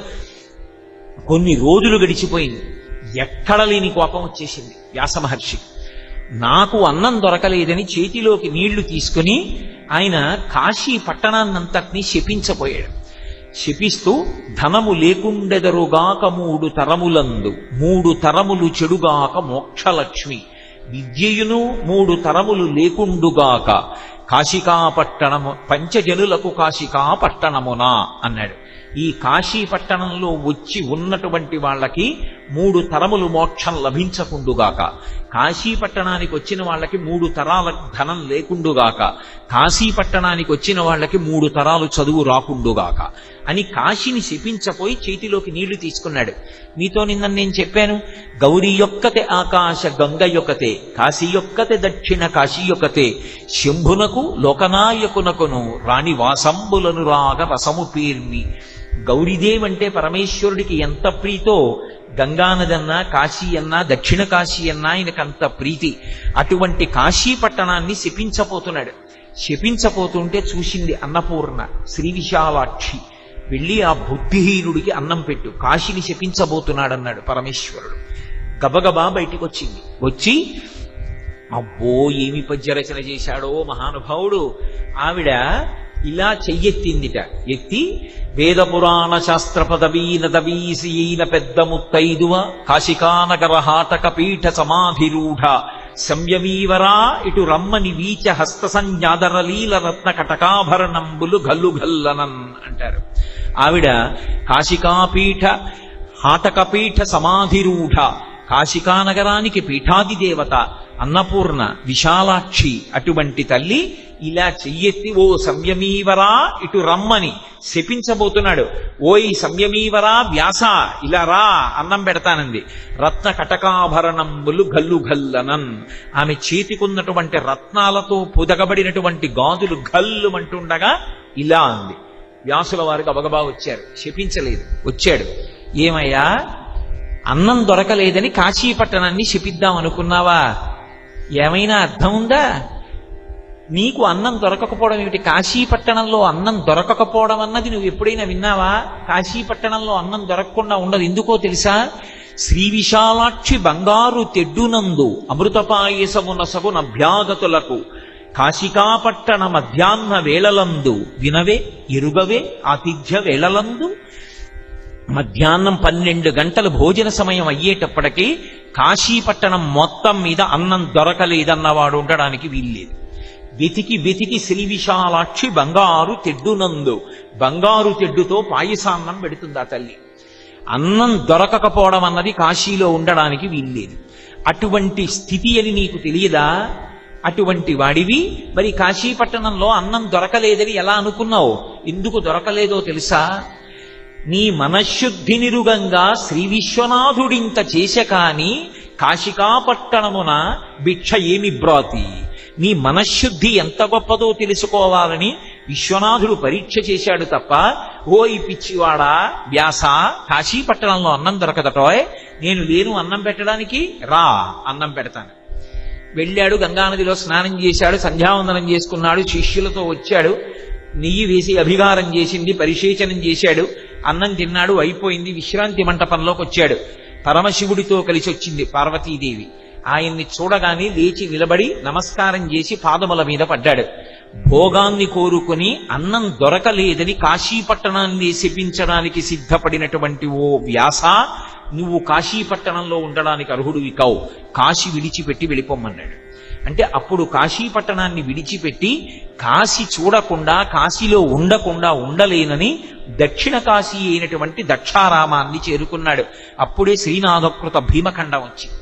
కొన్ని రోజులు గడిచిపోయింది. ఎక్కడ లేని కోపం వచ్చేసింది వ్యాస మహర్షి. నాకు అన్నం దొరకలేదని చేతిలోకి నీళ్లు తీసుకుని ఆయన కాశీ పట్టణాన్నంతటినీ శపించబోయాడు. శపిస్తూ ధనము లేకుండెదరుగాక 3 తరములందు 3 తరములు చెడుగాక మోక్షలక్ష్మి, విద్యయును 3 తరములు లేకుండుగాక కాశికా పట్టణము, పంచజనులకు కాశికా పట్టణమునా అన్నాడు. ఈ కాశీ పట్టణంలో వచ్చి ఉన్నటువంటి వాళ్ళకి 3 తరములు మోక్షం లభించకుండుగాక, కాశీ పట్టణానికి వచ్చిన వాళ్ళకి 3 తరాల ధనం లేకుండుగాక, కాశీ పట్టణానికి వచ్చిన వాళ్ళకి 3 తరాలు చదువు రాకుండుగాక అని కాశీని శపించపోయి చేతిలోకి నీళ్లు తీసుకున్నాడు. మీతో నిన్న నేను చెప్పాను, గౌరీ యొక్కతే ఆకాశ గంగ యొక్కతే, కాశీ యొక్కతే దక్షిణ కాశీ యొక్కతే, శంభునకు లోకనాయకునకును రాణి వాసంబులను రాగ రసము పీర్మి. గౌరీదేవి అంటే పరమేశ్వరుడికి ఎంత ప్రీతో గంగానది అన్నా కాశీ అన్నా దక్షిణ కాశీ అన్నా ఆయనకంత ప్రీతి. అటువంటి కాశీ పట్టణాన్ని శపించపోతున్నాడు. శపించపోతుంటే చూసింది అన్నపూర్ణ, శ్రీ విశాలాక్షి. వెళ్ళి ఆ బుద్ధిహీనుడికి అన్నం పెట్టు, కాశీని శపించబోతున్నాడన్నాడు పరమేశ్వరుడు. గబగబా బయటికి వచ్చింది. వచ్చి అబ్బో ఏమి పద్యరచన చేశాడో మహానుభావుడు. ఆవిడ ఇలా చెయ్యెత్తిందిట. ఎత్తి వేద పురాణ శాస్త్ర పదవీన పెద్ద ముత్తైదువ కాశికానగర హాటక పీఠ సమాధిరూఢ సంయమీవరా ఇటు రమ్మని వీచ హస్త సంజ్ఞాదరలీల రత్న కటకాభరణంబులు గల్లు గల్లనన్ అంటారు. ఆవిడ కాశికాపీఠ హాటకపీఠ సమాధిరూఢ, కాశికానగరానికి పీఠాది దేవత అన్నపూర్ణ విశాలాక్షి. అటువంటి తల్లి ఇలా చెయ్యెత్తి ఓ సంయమీవరా ఇటు రమ్మని శపించబోతున్నాడు. ఓయ్ సంయమీవరా వ్యాస ఇలా రా అన్నం పెడతానంది. రత్న కటకాభరణంబులు గల్లు గల్లనన్, ఆమె చేతికున్నటువంటి రత్నాలతో పొదగబడినటువంటి గాజులు గల్లుమంటుండగా ఇలా అంది. వ్యాసుల వారికి అబగబా వచ్చారు, శపించలేదు. వచ్చాడు, ఏమయ్యా అన్నం దొరకలేదని కాశీ పట్టణాన్ని శపిద్దాం అనుకున్నావా? ఏమైనా అర్థం ఉందా? నీకు అన్నం దొరకకపోవడం ఏమిటి? కాశీ పట్టణంలో అన్నం దొరకకపోవడం అన్నది నువ్వు ఎప్పుడైనా విన్నావా? కాశీ పట్టణంలో అన్నం దొరకకుండా ఉండదు. ఎందుకో తెలుసా? శ్రీ విశాలాక్షి బంగారు తెడ్డునందు అమృతపాయసమునసగు నభ్యాగతులకు కాశికాపట్టణ మధ్యాహ్న వేళలందు వినవే ఎరుగవే ఆతిథ్య వేళలందు. మధ్యాహ్నం 12 గంటలు భోజన సమయం అయ్యేటప్పటికీ కాశీ పట్టణం మొత్తం మీద అన్నం దొరకలేదన్నవాడు ఉండడానికి వీల్లేదు. వెతికి వెతికి శ్రీ విశాలాక్షి బంగారు తెడ్డునందు, బంగారు తెడ్డుతో పాయసాన్నం పెడుతుంది ఆ తల్లి. అన్నం దొరకకపోవడం అన్నది కాశీలో ఉండడానికి వీల్లేదు. అటువంటి స్థితి అని నీకు తెలియదా? అటువంటి వాడివి మరి కాశీ పట్టణంలో అన్నం దొరకలేదని ఎలా అనుకున్నావు? ఎందుకు దొరకలేదో తెలుసా? నీ మనశ్శుద్ధి నిరుగంగా శ్రీ విశ్వనాథుడింత చేశ కాని కాశికాపట్టణమున భిక్ష ఏమి బ్రాతి. నీ మనశ్శుద్ధి ఎంత గొప్పదో తెలుసుకోవాలని విశ్వనాథుడు పరీక్ష చేశాడు తప్ప, ఓ ఈ పిచ్చివాడా వ్యాస కాశీపట్టణంలో అన్నం దొరకదటోయ్, నేను లేను అన్నం పెట్టడానికి, రా అన్నం పెడతాను. వెళ్ళాడు, గంగానదిలో స్నానం చేశాడు, సంధ్యావందనం చేసుకున్నాడు, శిష్యులతో వచ్చాడు, నెయ్యి వేసి అభిగారం చేసింది, పరిశేచనం చేశాడు, అన్నం తిన్నాడు, అయిపోయింది. విశ్రాంతి మంటపంలోకి వచ్చాడు. పరమశివుడితో కలిసి వచ్చింది పార్వతీదేవి. ఆయన్ని చూడగానే లేచి నిలబడి నమస్కారం చేసి పాదముల మీద పడ్డాడు. భోగాన్ని కోరుకుని అన్నం దొరకలేదని కాశీపట్టణాన్ని శపించడానికి సిద్ధపడినటువంటి ఓ వ్యాస, నువ్వు కాశీపట్టణంలో ఉండడానికి అర్హుడివి కావు, కాశీ విడిచిపెట్టి వెళ్ళిపోమ్మన్నాడు. అంటే అప్పుడు కాశీపట్టణాన్ని విడిచిపెట్టి కాశీ చూడకుండా, కాశీలో ఉండకుండా ఉండలేనని దక్షిణ కాశీ అయినటువంటి దక్షారామాన్ని చేరుకున్నాడు. అప్పుడే శ్రీనాథకృత భీమఖండం వచ్చింది.